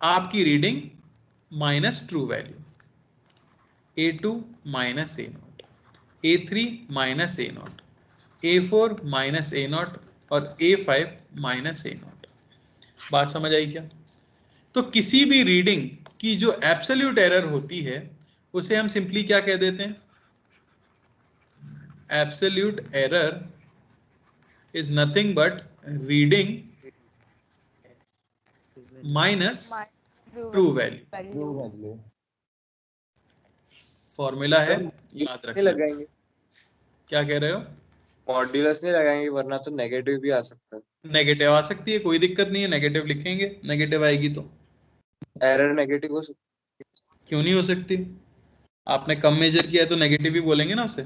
आपकी reading minus true value, A2 minus A0, A3 minus A0, A4 minus A0 और A5 माइनस A0। बात समझ आई क्या? तो किसी भी रीडिंग की जो एब्सोल्यूट एरर होती है उसे हम सिंपली क्या कह देते हैं? Absolute error is nothing but reading minus true value. Formula है, याद रखना। लगाएंगे? क्या कह रहे हो? मॉड्यूलस नहीं लगाएंगे, वरना तो नेगेटिव भी आ सकता है। नेगेटिव आ सकती है, कोई दिक्कत नहीं है, नेगेटिव लिखेंगे, नेगेटिव आएगी तो। एरर नेगेटिव हो सकती है? क्यों नहीं हो सकती? आपने कम मेजर किया है तो नेगेटिव ही बोलेंगे ना उसे।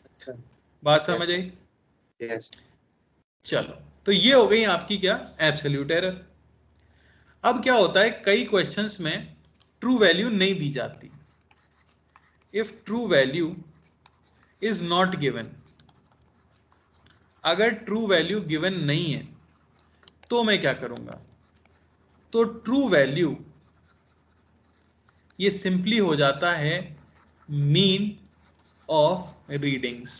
अच्छा, बात समझ आई? यस। चलो, तो ये हो गई आपकी क्या? Absolute error. अब क्या होता है, कई क्वेश्चंस में ट्रू वैल्यू नहीं दी जाती। If true value is not given, अगर ट्रू वैल्यू गिवन नहीं है तो मैं क्या करूंगा, तो ट्रू वैल्यू ये सिंपली हो जाता है मीन ऑफ रीडिंग्स।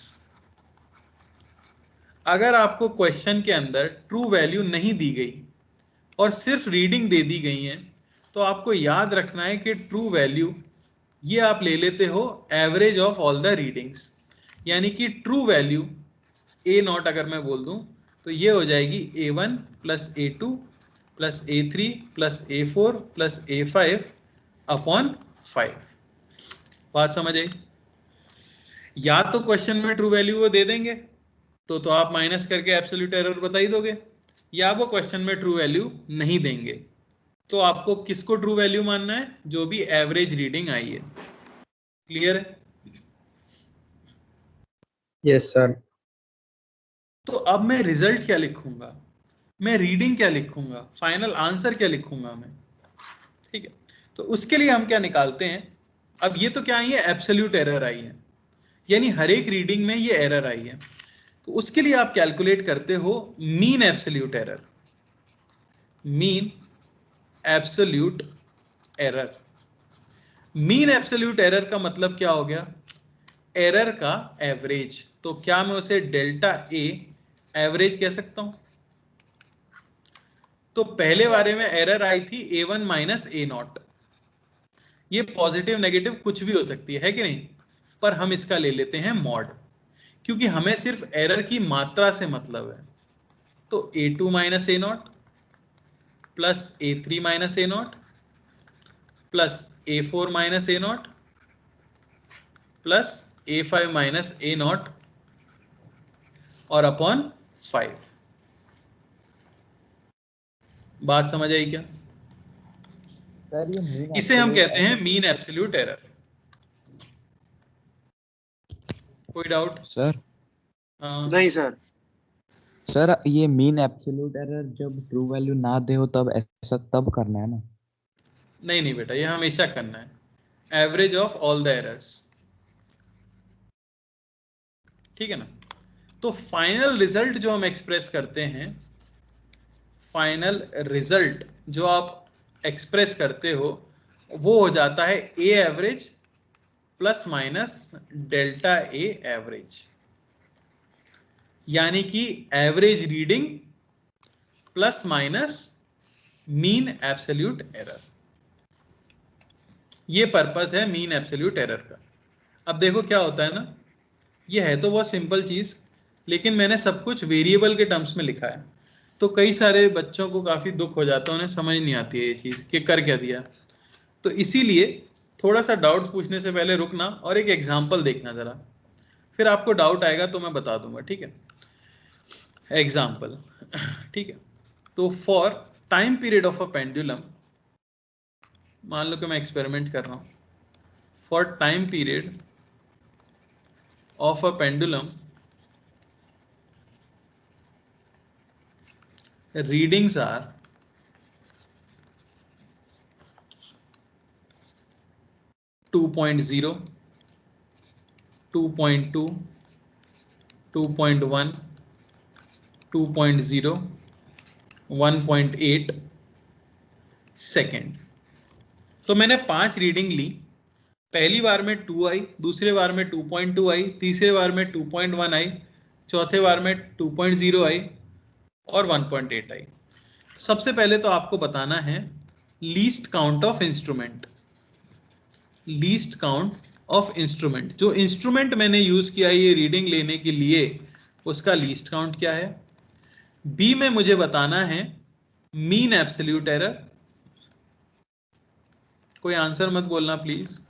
अगर आपको क्वेश्चन के अंदर ट्रू वैल्यू नहीं दी गई और सिर्फ रीडिंग दे दी गई है, तो आपको याद रखना है कि ट्रू वैल्यू ये आप ले लेते हो average of all the readings, यानी कि ट्रू वैल्यू A0 अगर मैं बोल दूं तो ये हो जाएगी A1 plus A2 plus A3 plus A4 plus A5 upon 5। बात समझ आई? या तो क्वेश्चन में ट्रू वैल्यू वो दे देंगे तो आप माइनस करके एब्सोल्यूट एरर बता ही दोगे, या वो क्वेश्चन में ट्रू वैल्यू नहीं देंगे तो आपको किसको ट्रू वैल्यू मानना है, जो भी एवरेज रीडिंग आई है। क्लियर है? Yes sir. तो अब मैं रिजल्ट क्या लिखूंगा, मैं रीडिंग क्या लिखूंगा, फाइनल आंसर क्या लिखूंगा मैं? ठीक है, तो उसके लिए हम क्या निकालते हैं, अब ये तो क्या आई है, एब्सोल्यूट एरर आई है, यानी हर एक रीडिंग में ये एरर आई है। तो उसके लिए आप कैलकुलेट करते हो mean absolute error. Mean absolute error, mean absolute error का मतलब क्या हो गया, एरर का एवरेज। तो क्या मैं उसे डेल्टा ए एवरेज कह सकता हूं? तो पहले वाले में एरर आई थी A1 माइनस A0, ये पॉजिटिव नेगेटिव कुछ भी हो सकती है कि नहीं, पर हम इसका ले लेते हैं मॉड, क्योंकि हमें सिर्फ एरर की मात्रा से मतलब है। तो A2 minus A0 plus A3 minus A0 plus A4 minus A0 plus A5 minus A0 और अपॉन 5। बात समझ आई क्या? सर ये मीन इसे हम कहते हैं मीन एब्सोल्यूट एरर। कोई डाउट? सर नहीं सर। सर ये मीन एब्सोल्यूट एरर जब ट्रू वैल्यू ना दे हो तब ऐसा तब करना है ना? नहीं नहीं बेटा, ये हमेशा करना है average of all the errors. ठीक है ना? तो फाइनल रिजल्ट जो हम एक्सप्रेस करते हैं, फाइनल रिजल्ट जो आप एक्सप्रेस करते हो वो हो जाता है ए average plus minus delta A average, यानी कि average reading plus minus mean absolute error. ये पर्पस है मीन एब्सोल्यूट एरर का। अब देखो क्या होता है ना, ये है तो बहुत सिंपल चीज, लेकिन मैंने सब कुछ वेरिएबल के टर्म्स में लिखा है, तो कई सारे बच्चों को काफी दुख हो जाता है, उन्हें समझ नहीं आती है ये चीज कि कर क्या दिया। तो इसीलिए थोड़ा सा डाउट्स पूछने से पहले रुकना और एक एग्जांपल देखना जरा, फिर आपको डाउट आएगा तो मैं बता दूंगा। ठीक है, एग्जांपल। ठीक है, तो for time period of a pendulum, मान लो कि मैं एक्सपेरिमेंट कर रहा हूं, for time period of a pendulum readings are 2.0, 2.2, 2.1, 2.0, 1.8 second. तो मैंने 5 रीडिंग ली, पहली बार में 2 आई, दूसरे बार में 2.2 आई, तीसरे बार में 2.1 आई, चौथे बार में 2.0 आई और 1.8 आई। सबसे पहले तो आपको बताना है least count of instrument. Least count of instrument, जो इंस्ट्रूमेंट मैंने यूज किया ये रीडिंग लेने के लिए, उसका लीस्ट काउंट क्या है। बी में मुझे बताना है मीन एब्सोल्यूट एरर। कोई आंसर मत बोलना प्लीज,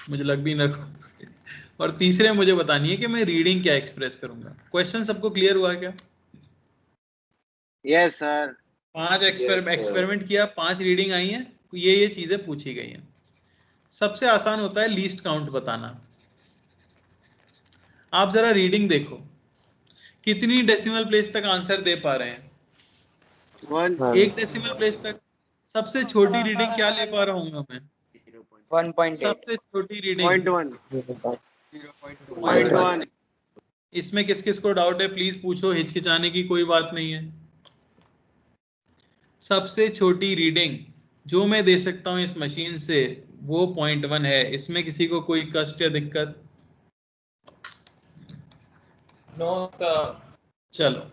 मुझे लग भी न रखो। और तीसरे मुझे बतानी है कि मैं रीडिंग क्या एक्सप्रेस करूंगा। क्वेश्चन सबको क्लियर हुआ क्या? Yes sir. 5 एक्सपेरिमेंट किया, 5 रीडिंग आई हैं, ये चीजें पूछी गई हैं। सबसे आसान होता है लीस्ट काउंट बताना। आप जरा रीडिंग देखो, कितनी डेसिमल प्लेस तक आंसर दे पा रहे हैं? 1 डेसिमल प्लेस तक। सबसे छोटी रीडिंग क्या ले पा रहा हूँ मैं? 1.8। सबसे छोटी रीडिंग 0.1। इसमें किस किस को डाउट है प्लीज पूछो, हिचकिचाने की कोई बात नहीं है। सबसे छोटी रीडिंग जो मैं दे सकता हूं इस मशीन से वो 0.1 है। इसमें किसी को कोई कष्ट या दिक्कत? No sir. चलो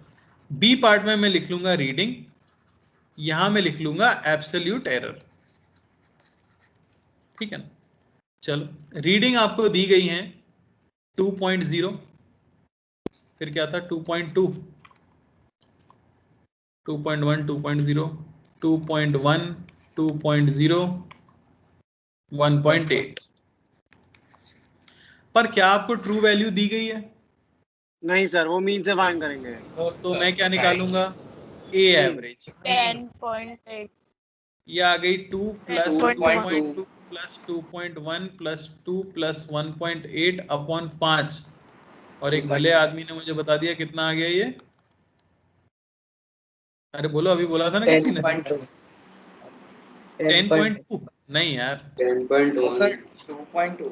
बी पार्ट में मैं लिख लूंगा रीडिंग, यहां मैं लिख लूंगा एब्सोल्यूट एरर। ठीक है ना? चलो रीडिंग आपको दी गई है 2.0, फिर क्या था 2.2, 2.1, 2.0, 2.1, 2.0, 1.8। पर क्या आपको ट्रू वैल्यू दी गई है? नहीं सर, वो मीन से फाइंड करेंगे। तो मैं क्या निकालूंगा? ए एवरेज। 10.8 ये आ गई 2 plus 2.1 2.2 plus 2.1 plus 2 plus 1.8 upon 5। और एक भले आदमी ने मुझे बता दिया कितना आ गया ये। अरे बोलो, अभी बोला था ना किसी ने 10.2। नहीं यार 10.2 सर, 2.2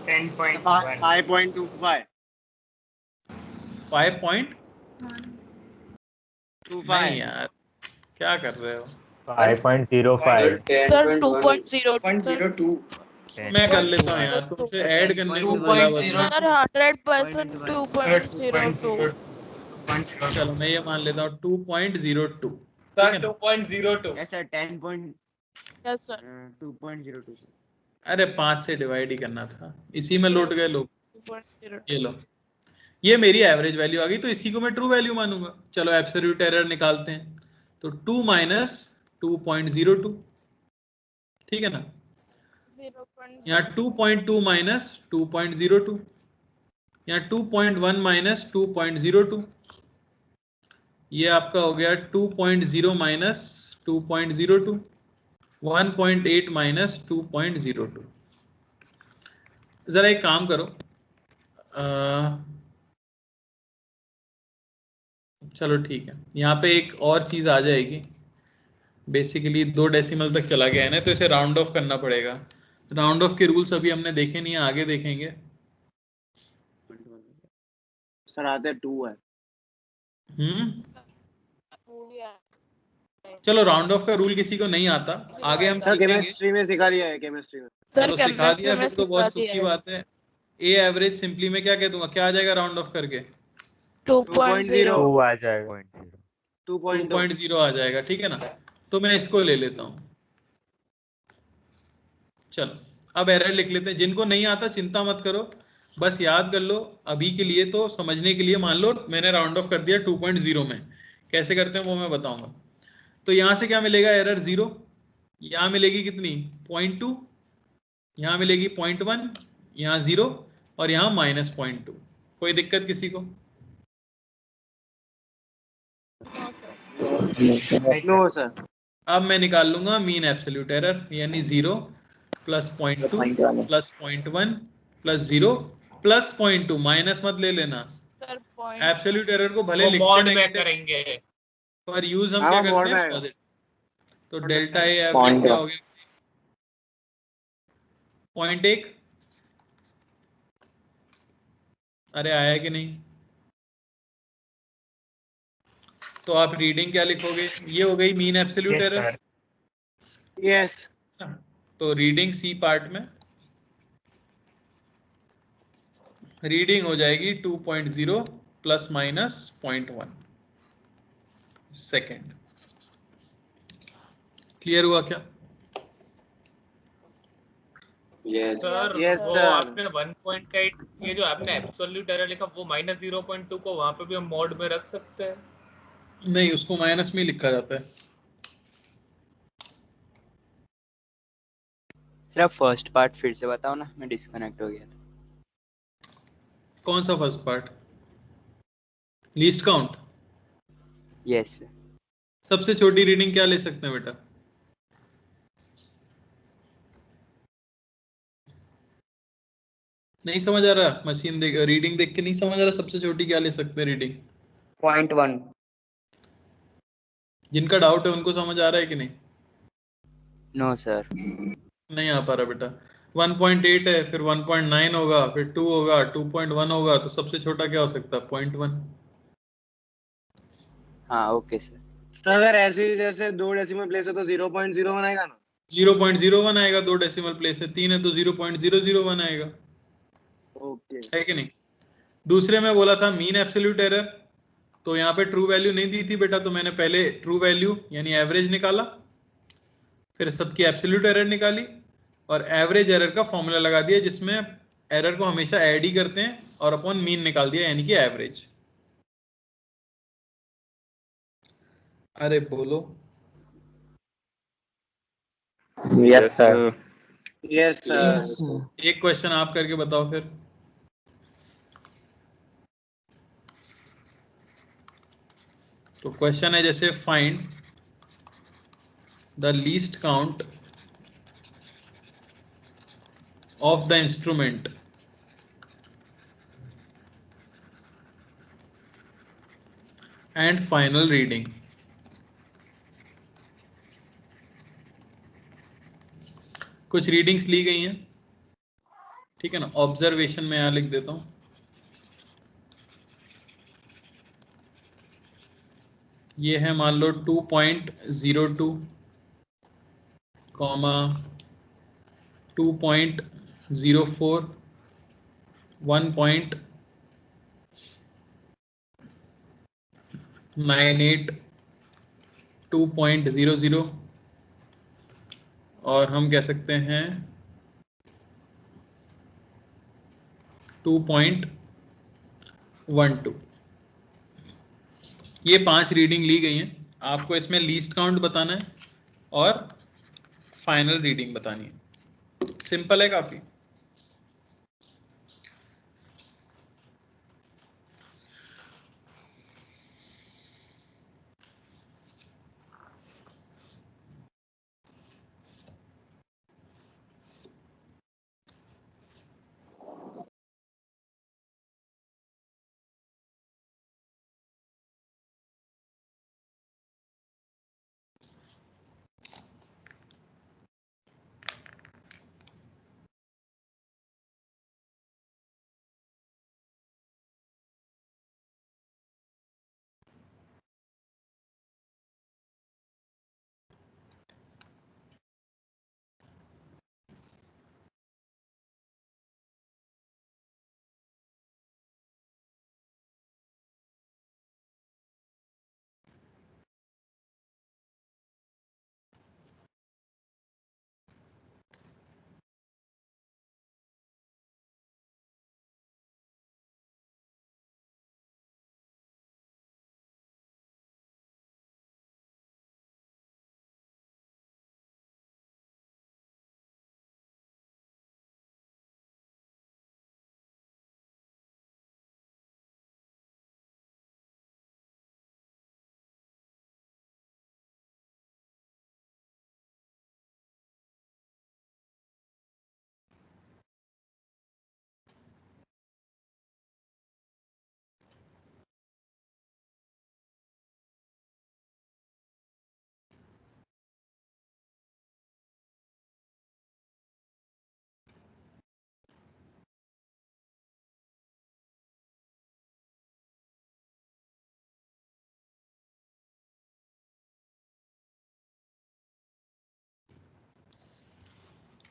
5.25 नहीं यार, क्या कर रहे हो? 5.05 सर 2.02 मैं कर लेता हूँ यार, तुमसे ऐड करने को बोला बस। सर 100% 2.02 चलो मैं ये मान लेता हूँ 2.02। Sir 2.02। Yes sir 10. Yes sir 2.02। अरे 5 से डिवाइड ही करना था, इसी में लौट गए लोग। 2.02 ये लो, ये मेरी एवरेज वैल्यू आ गई, तो इसी को मैं ट्रू वैल्यू मानूंगा। चलो एब्सोल्यूट एरर निकालते हैं, तो 2 माइनस 2.02, ठीक है ना? यहाँ 2.2 माइनस 2.02, यहाँ 2.1 माइनस 2.02, ये आपका हो गया 2.0 माइनस 2.02, 1.8 माइनस 2.02। जरा एक काम करो, चलो ठीक है, यहाँ पे एक और चीज आ जाएगी। बेसिकली 2 डेसिमल तक चला गया है ना, तो इसे राउंड ऑफ करना पड़ेगा। राउंड ऑफ के रूल्स अभी हमने देखे नहीं है, आगे देखेंगे। सर आते 2 है। चलो राउंड ऑफ का रूल किसी को नहीं आता, आगे हम सर सीखेंगे। केमिस्ट्री में सिखा लिया है, केमिस्ट्री में। चलो सिखा दिया फिर तो बहुत सुख की बात है। ए एवरेज सिंपली में क्या कह दूंगा, क्या आ जाएगा राउंड ऑफ करके? 2.0 2 आ जाएगा। 2.0 आ जाएगा, ठीक है ना? तो मैं इसको ले लेता हूं। चलो अब एरर लिख लेते हैं। जिनको नहीं आता चिंता मत करो, बस याद कर लो। अभी के लिए तो समझने के लिए मान लो मैंने राउंड ऑफ कर दिया 2.0 में। कैसे करते हैं वो मैं बताऊंगा। तो यहां से क्या मिलेगा? एरर 0। यहां मिलेगी कितनी? 0.2, यहां मिलेगी 0.1, यहां 0 और यहां -0.2। कोई दिक्कत किसी को? No sir. अब मैं निकाल लूंगा मीन एब्सोल्यूट एरर, यानी 0 plus 0.2 plus 0.1 plus 0 plus 0.2, minus मत ले लेना। एब्सोल्यूट एरर को भले लिखते मॉड में नेगेटिव करेंगे, पर यूज हम क्या करते हैं? पॉजिटिव। तो डेल्टा ए एवरेज क्या हो गया? 0.1। अरे आया कि नहीं? तो आप रीडिंग क्या लिखोगे? ये हो गई मीन एब्सोल्यूट एरर। यस। तो रीडिंग सी पार्ट में रीडिंग हो जाएगी 2.0 प्लस माइनस 0.1 सेकेंड। क्लियर हुआ क्या? यस सर Yes, वो sir. आपने 1.8 ये जो आपने एब्सोल्यूट एरर लिखा वो -0.2 को वहां पे भी हम मॉड में रख सकते हैं? नहीं, उसको माइनस में लिखा जाता है। सिर्फ फर्स्ट पार्ट फिर से बताओ ना, मैं डिस्कनेक्ट हो गया था। कौन सा first part? Least count. Yes sir. सबसे छोटी रीडिंग क्या ले सकते हैं बेटा? नहीं समझ आ रहा? मशीन देख, रीडिंग देख के नहीं समझ आ रहा? सबसे छोटी क्या ले सकते हैं रीडिंग? 0.1। जिनका डाउट है उनको समझ आ रहा है कि नहीं? No sir. नहीं आ पा रहा बेटा। 1.8 है, फिर 1.9 होगा, फिर 2 होगा, 2.1 होगा, तो सबसे छोटा क्या हो सकता है? 0.1। हाँ ओके सर। तो अगर ऐसे जैसे 2 डेसिमल प्लेस हो तो 0.01 आएगा ना? 0.01 आएगा, 2 डेसिमल प्लेस है, 3 है तो 0.001 आएगा, ओके। है कि नहीं? दूसरे में बोला था मीन एब्सोल्यूट एरर, तो यहाँ पे ट्रू वैल्यू नहीं दी थी बेटा, तो मैंने पहले ट्रू वैल्यू यानी एवरेज निकाला, फिर सबकी एब्सोल्यूट एरर निकाली और एवरेज एरर का फॉर्मूला लगा दिया जिसमें एरर को हमेशा ऐड ही करते हैं और अपॉन मीन निकाल दिया यानी कि एवरेज। अरे बोलो। Yes sir. Yes sir. एक क्वेश्चन आप करके बताओ फिर। तो क्वेश्चन है जैसे find the least count of the instrument and final reading. कुछ रीडिंग्स ली गई हैं, ठीक है ना। ऑब्जर्वेशन में यहां लिख देता हूं, ये है मान लो 2.02 कॉमा 2.04 1.98 2.00 और हम कह सकते हैं 2.12। ये 5 रीडिंग ली गई हैं। आपको इसमें लीस्ट काउंट बताना है और फाइनल रीडिंग बतानी है। सिंपल है काफी।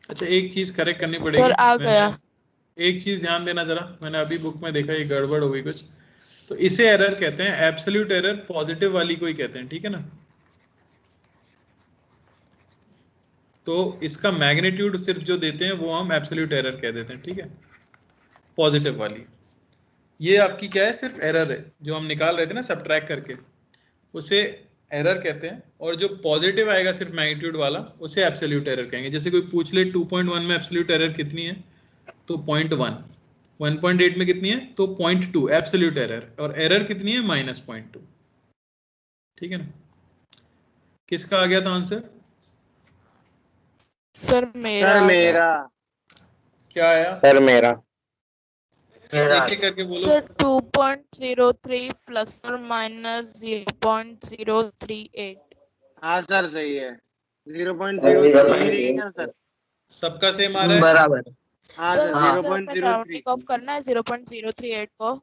अच्छा, एक चीज करेक्ट करनी पड़ेगी। सर आ गया। एक चीज ध्यान देना जरा, मैंने अभी बुक में देखा ये गड़बड़ हो गई कुछ। तो इसे एरर कहते हैं, एब्सोल्यूट एरर पॉजिटिव वाली को ही कहते हैं, ठीक है ना। तो इसका मैग्नीट्यूड सिर्फ जो देते हैं वो हम एब्सोल्यूट एरर कह देते हैं, ठीक है, पॉजिटिव वाली। ये आपकी क्या है, सिर्फ एरर है जो हम निकाल रहे थे ना सब्ट्रैक्ट करके, उसे एरर कहते हैं। और जो पॉजिटिव आएगा सिर्फ मैग्नीट्यूड वाला उसे एब्सोल्यूट एरर कहेंगे। जैसे कोई पूछ ले 2.1 में एब्सोल्यूट एरर कितनी है, तो 0.1, 1.8 में कितनी है तो 0.2 एब्सोल्यूट एरर, और एरर कितनी है -0.2, ठीक है ना। किसका आ गया था आंसर? सर मेरा सर मेरा। क्या आया? सर मेरा। एक एक करके बोलो। सर 2.03 प्लस और माइनस 0.038। हाँ सर सही है। 0.03 ना सर। सबका सेम आ रहा है बराबर। हाँ सर सर हाँ, 0.03। राउंडिंग ऑफ करना है 0.038 को।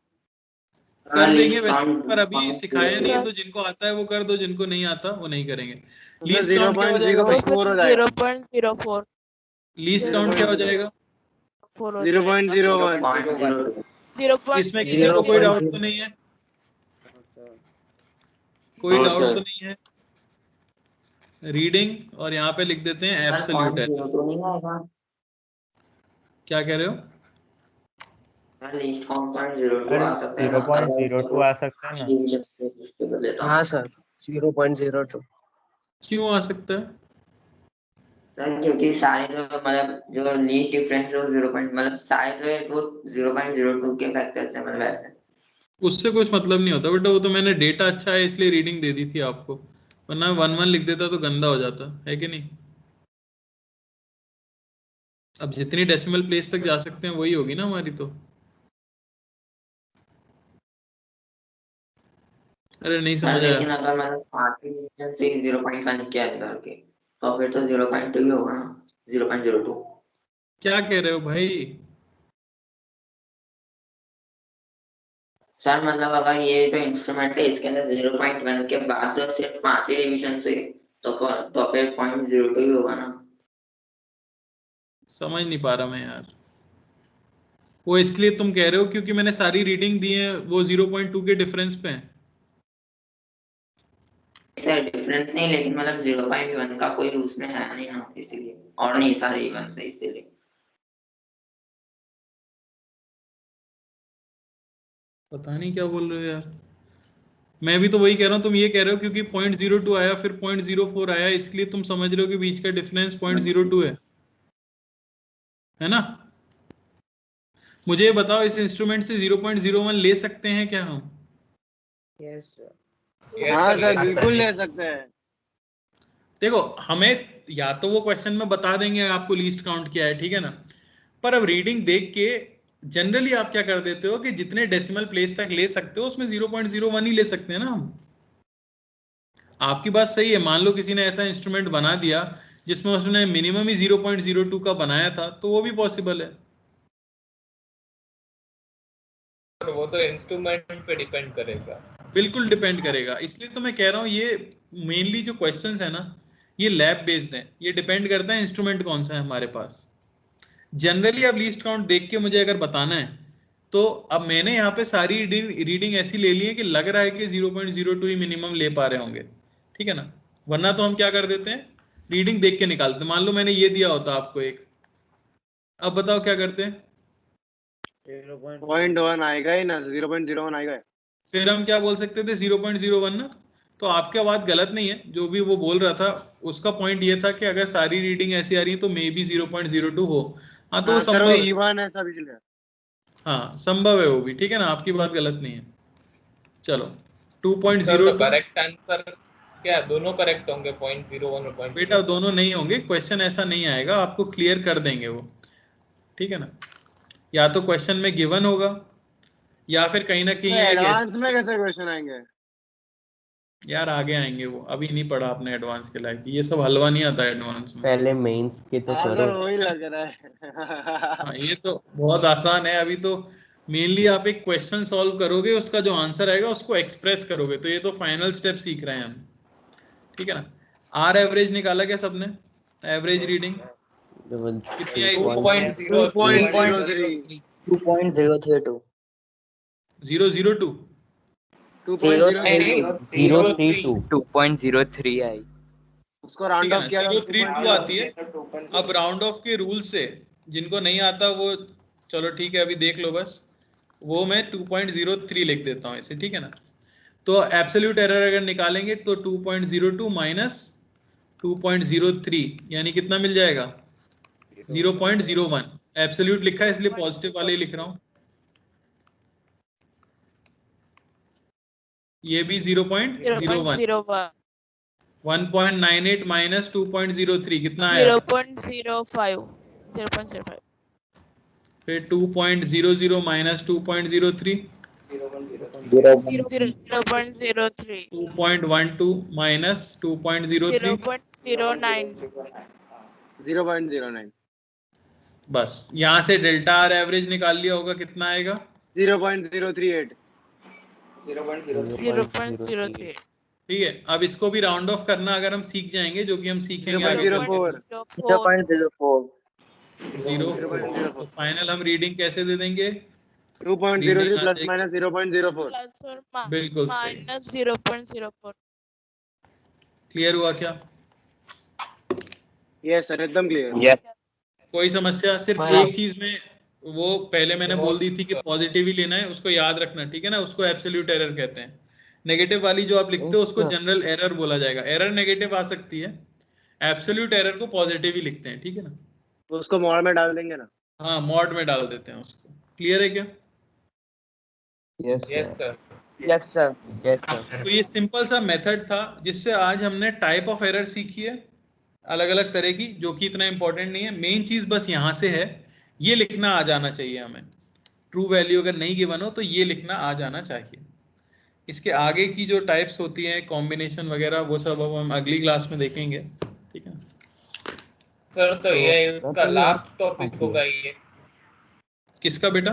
कर देंगे वैसे, पर अभी सिखाया नहीं है, तो जिनको आता है वो कर दो, जिनको नहीं आता वो नहीं करेंगे। लीस्ट काउंट क्या हो जाएगा भाई? 0.04 लीस्ट काउंट क्या हो जाएगा? 0.01 इसमें किसी को कोई डाउट तो नहीं है? कोई डाउट तो नहीं है? रीडिंग और यहाँ पे लिख देते हैं एब्सोल्यूट एरर। क्या कह रहे हो? लीस्ट काउंट 0.02 आ सकता है ना? 0.02 आ सकता है ना? हाँ सर 0.02। क्यों आ सकता है? सर क्योंकि सारे जो मतलब जो लीस्ट डिफरेंस है वो 0. मतलब सारे जो है वो 0.02 के फैक्टर्स है, मतलब ऐसे। उससे कुछ मतलब नहीं होता बेटा, वो तो मैंने डेटा अच्छा है इसलिए रीडिंग दे दी थी आपको, वरना 1-1 लिख देता तो गंदा हो जाता है कि नहीं? अब जितनी डेसिमल प्लेस तक जा सकते हैं वही होगी ना हमारी तो। अरे नहीं सर समझ आया। लेकिन अगर मतलब 5 डिवीजन से 0.1 के अंदर के तो फिर तो 0.2 ही होगा ना, 0.02। क्या कह रहे हो भाई? सर मतलब अगर ये जो इंस्ट्रूमेंट है इसके अंदर 0.1 के बाद जो सिर्फ 5 ही डिवीजन से तो फिर 0.02 ही होगा ना। समझ नहीं पा रहा मैं यार। वो इसलिए तुम कह रहे हो क्योंकि मैंने सारी रीडिंग दी है वो 0.2 के डिफरेंस पे है। सर डिफरेंस नहीं, लेकिन मतलब 0.1 का कोई उसमें है नहीं ना, इसीलिए। और नहीं सारे इवन से, इसीलिए। पता नहीं क्या बोल रहे हो यार। मैं भी तो वही कह रहा हूँ, तुम ये कह रहे हो क्योंकि 0.02 आया फिर 0.04 आया, इसलिए तुम समझ रहे हो कि बीच का डिफरेंस 0.02 है ना? मुझे ये बताओ, इस इंस्ट्रूमेंट से 0.01 ले सकते हैं क्या हम? हाँ सर बिल्कुल ले सकते हैं। देखो हमें या तो वो क्वेश्चन में बता देंगे आपको लीस्ट काउंट क्या है, ठीक है ना, पर अब रीडिंग देख के जनरली आप क्या कर देते हो कि जितने डेसिमल प्लेस तक ले सकते हो उसमें 0.01 ही ले सकते हैं ना हम। आपकी बात सही है, मान लो किसी ने ऐसा इंस्ट्रूमेंट बना दिया जिसमें उसने मिनिमम ही 0.02 का बनाया था, तो वो भी पॉसिबल है। वो तो इंस्ट्रूमेंट पे डिपेंड करेगा। बिल्कुल डिपेंड करेगा, इसलिए तो मैं कह रहा हूँ ये मेनली जो क्वेश्चंस है ना ये लैब बेस्ड है, ये डिपेंड करता है इंस्ट्रूमेंट कौन सा है हमारे पास। जनरली अब लीस्ट काउंट देख के मुझे अगर बताना है तो अब मैंने यहाँ पे सारी रीडिंग ऐसी ले ली है कि लग रहा है कि 0.02 ही मिनिमम ले पा रहे होंगे, ठीक है ना, वरना तो हम क्या कर देते हैं रीडिंग देख के निकालते। मान लो मैंने ये दिया होता आपको एक, अब बताओ क्या करते हैं? 0.1 आएगा ही ना, 0.01 आएगा। फिर हम क्या बोल सकते थे 0.01 ना। तो आपकी बात गलत नहीं है, जो भी वो बोल रहा था उसका पॉइंट ये था कि अगर सारी रीडिंग ऐसी आ रही है तो मे बी 0.02 हो। हाँ तो वो सर वो संभव है। इवन है सब इसलिए। हाँ संभव है वो भी, ठीक है ना, आपकी बात गलत नहीं है। चलो सर तो 2.02 करेक्ट आंसर क्या दोनों करेक्ट होंगे 0.01 और 0.02? बेटा दोनों नहीं होंगे, क्वेश्चन ऐसा नहीं आएगा, आपको क्लियर कर देंगे वो, ठीक है ना। या तो क्वेश्चन में गिवन होगा या फिर कहीं ना कहीं एडवांस में कैसे क्वेश्चन आएंगे? यार आगे आएंगे वो, अभी नहीं पढ़ा आपने एडवांस के लायक, ये सब हलवा नहीं आता एडवांस में। पहले मेंस के तो हाँ करो। सर वही लग रहा है। हाँ ये तो बहुत आसान है, अभी तो मेनली आप एक क्वेश्चन सॉल्व करोगे, उसका जो आंसर आएगा उसको एक्सप्रेस करोगे, तो ये तो फाइनल स्टेप सीख रहे हैं हम, ठीक है ना। आर एवरेज निकाला क्या सबने? एवरेज रीडिंग कितनी आई थी? 2.032 002 2.03 आई। उसको राउंड ऑफ किया 032 आती है। अब राउंड ऑफ के रूल से जिनको नहीं आता वो चलो ठीक है अभी देख लो बस, वो मैं 2.03 लिख देता हूँ इसे, ठीक है ना। तो एब्सोल्यूट एरर अगर निकालेंगे तो 2.02 माइनस 2.03 यानी कितना मिल जाएगा? 0.01। एब्सोल्यूट लिखा है इसलिए पॉजिटिव वाले लिख रहा हूँ। ये भी 0.01। 1.98 माइनस 2.03 कितना आया? 0.05 फिर 2.00 माइनस 2.03 0.03 2.12 माइनस 2.03 0.09 बस यहाँ से डेल्टा आर एवरेज निकाल लिया होगा, कितना आएगा? 0.038 0.03 ठीक है, अब इसको भी राउंड ऑफ करना अगर हम सीख जाएंगे, जो कि हम सीखेंगे आगे चल के। 0.04 तो फाइनल हम रीडिंग कैसे दे देंगे? 2.03 प्लस माइनस 0.04 प्लस और बिल्कुल सही। माइनस 0.04। क्लियर हुआ क्या? यस सर एकदम क्लियर। कोई समस्या? सिर्फ एक चीज में वो पहले मैंने बोल दी थी कि पॉजिटिव ही लेना है, उसको याद रखना, ठीक है ना? उसको एब्सोल्यूट एरर कहते हैं। नेगेटिव वाली जो आप लिखते हो उसको जनरल एरर बोला जाएगा। एरर नेगेटिव आ सकती है, एब्सोल्यूट एरर को पॉजिटिव ही लिखते हैं, ठीक है ना? उसको मॉड में डाल देंगे ना? हाँ, मॉड में डाल देते हैं उसको। क्लियर है क्या? Yes sir. Yes sir. तो ये सिंपल सा मेथड था जिससे आज हमने टाइप ऑफ एरर सीखी है अलग अलग तरह की, जो कि इतना इंपॉर्टेंट नहीं है। मेन चीज बस यहाँ से है, ये लिखना आ जाना चाहिए हमें। ट्रू वैल्यू अगर नहीं गिवन हो तो ये लिखना आ जाना चाहिए। इसके आगे की जो टाइप्स होती हैं, कॉम्बिनेशन वगैरह, वो सब अब हम अगली क्लास में देखेंगे, ठीक है? सर तो ये उसका लास्ट टॉपिक होगा ये। किसका बेटा?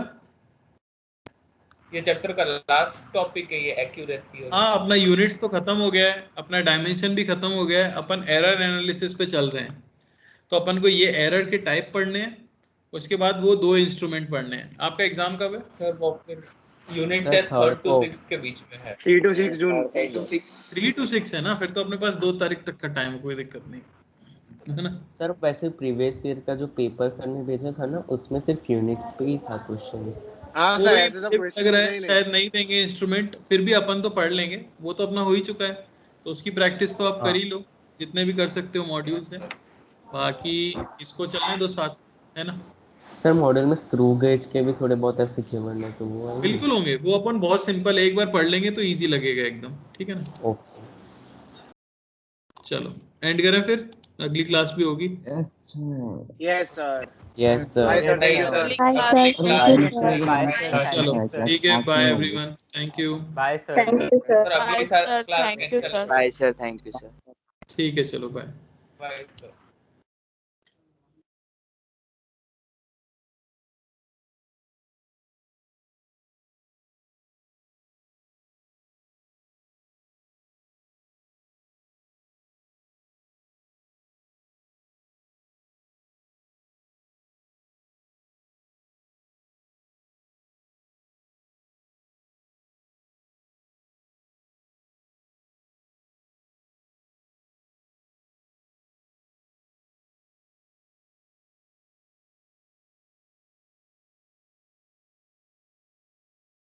ये चैप्टर का लास्ट टॉपिक है ये, एक्यूरेसी। हाँ, अपना यूनिट्स तो खत्म हो गया है, अपना डायमेंशन भी खत्म हो गया है, अपन एरर एनालिसिस पे चल रहे हैं। तो अपन को ये एरर के टाइप पढ़ने हैं, उसके बाद वो 2 इंस्ट्रूमेंट पढ़ने हैं। आपका एग्जाम कब है? सर वो फिर unit test 3rd to 6th के बीच में है। 3 to 6 जून। 3 to 6 है ना? फिर तो अपने पास 2 तारीख तक का टाइम, कोई दिक्कत नहीं है ना? सर वैसे प्रीवियस ईयर का जो पेपर सर ने भेजा था ना, उसमें सिर्फ यूनिट्स पे ही था क्वेश्चन। हाँ वो सर भी ऐसे सब लग क्वेश्चन रहा है शायद नहीं देंगे इंस्ट्रूमेंट, फिर भी अपन तो पढ़ लेंगे। वो तो अपना हो ही चुका है, तो उसकी प्रैक्टिस तो आप कर ही लो जितने भी कर सकते हो मॉड्यूल से। बाकी इसको चलने दो साथ, है ना? सर मॉडल में स्क्रू गेज के भी थोड़े बहुत ऐसे कीवर्ड है, तो वो आएंगे? बिल्कुल होंगे, वो अपन बहुत सिंपल है, एक बार पढ़ लेंगे तो इजी लगेगा एकदम, ठीक है ना? ओके चलो एंड करें फिर, अगली क्लास भी होगी। Yes sir. Yes sir. Bye sir, thank you sir. चलो ठीक है, bye everyone, thank you. Bye sir. Thank you sir, thank you sir. Bye sir, thank you sir. ठीक है, चलो बाय। Bye sir.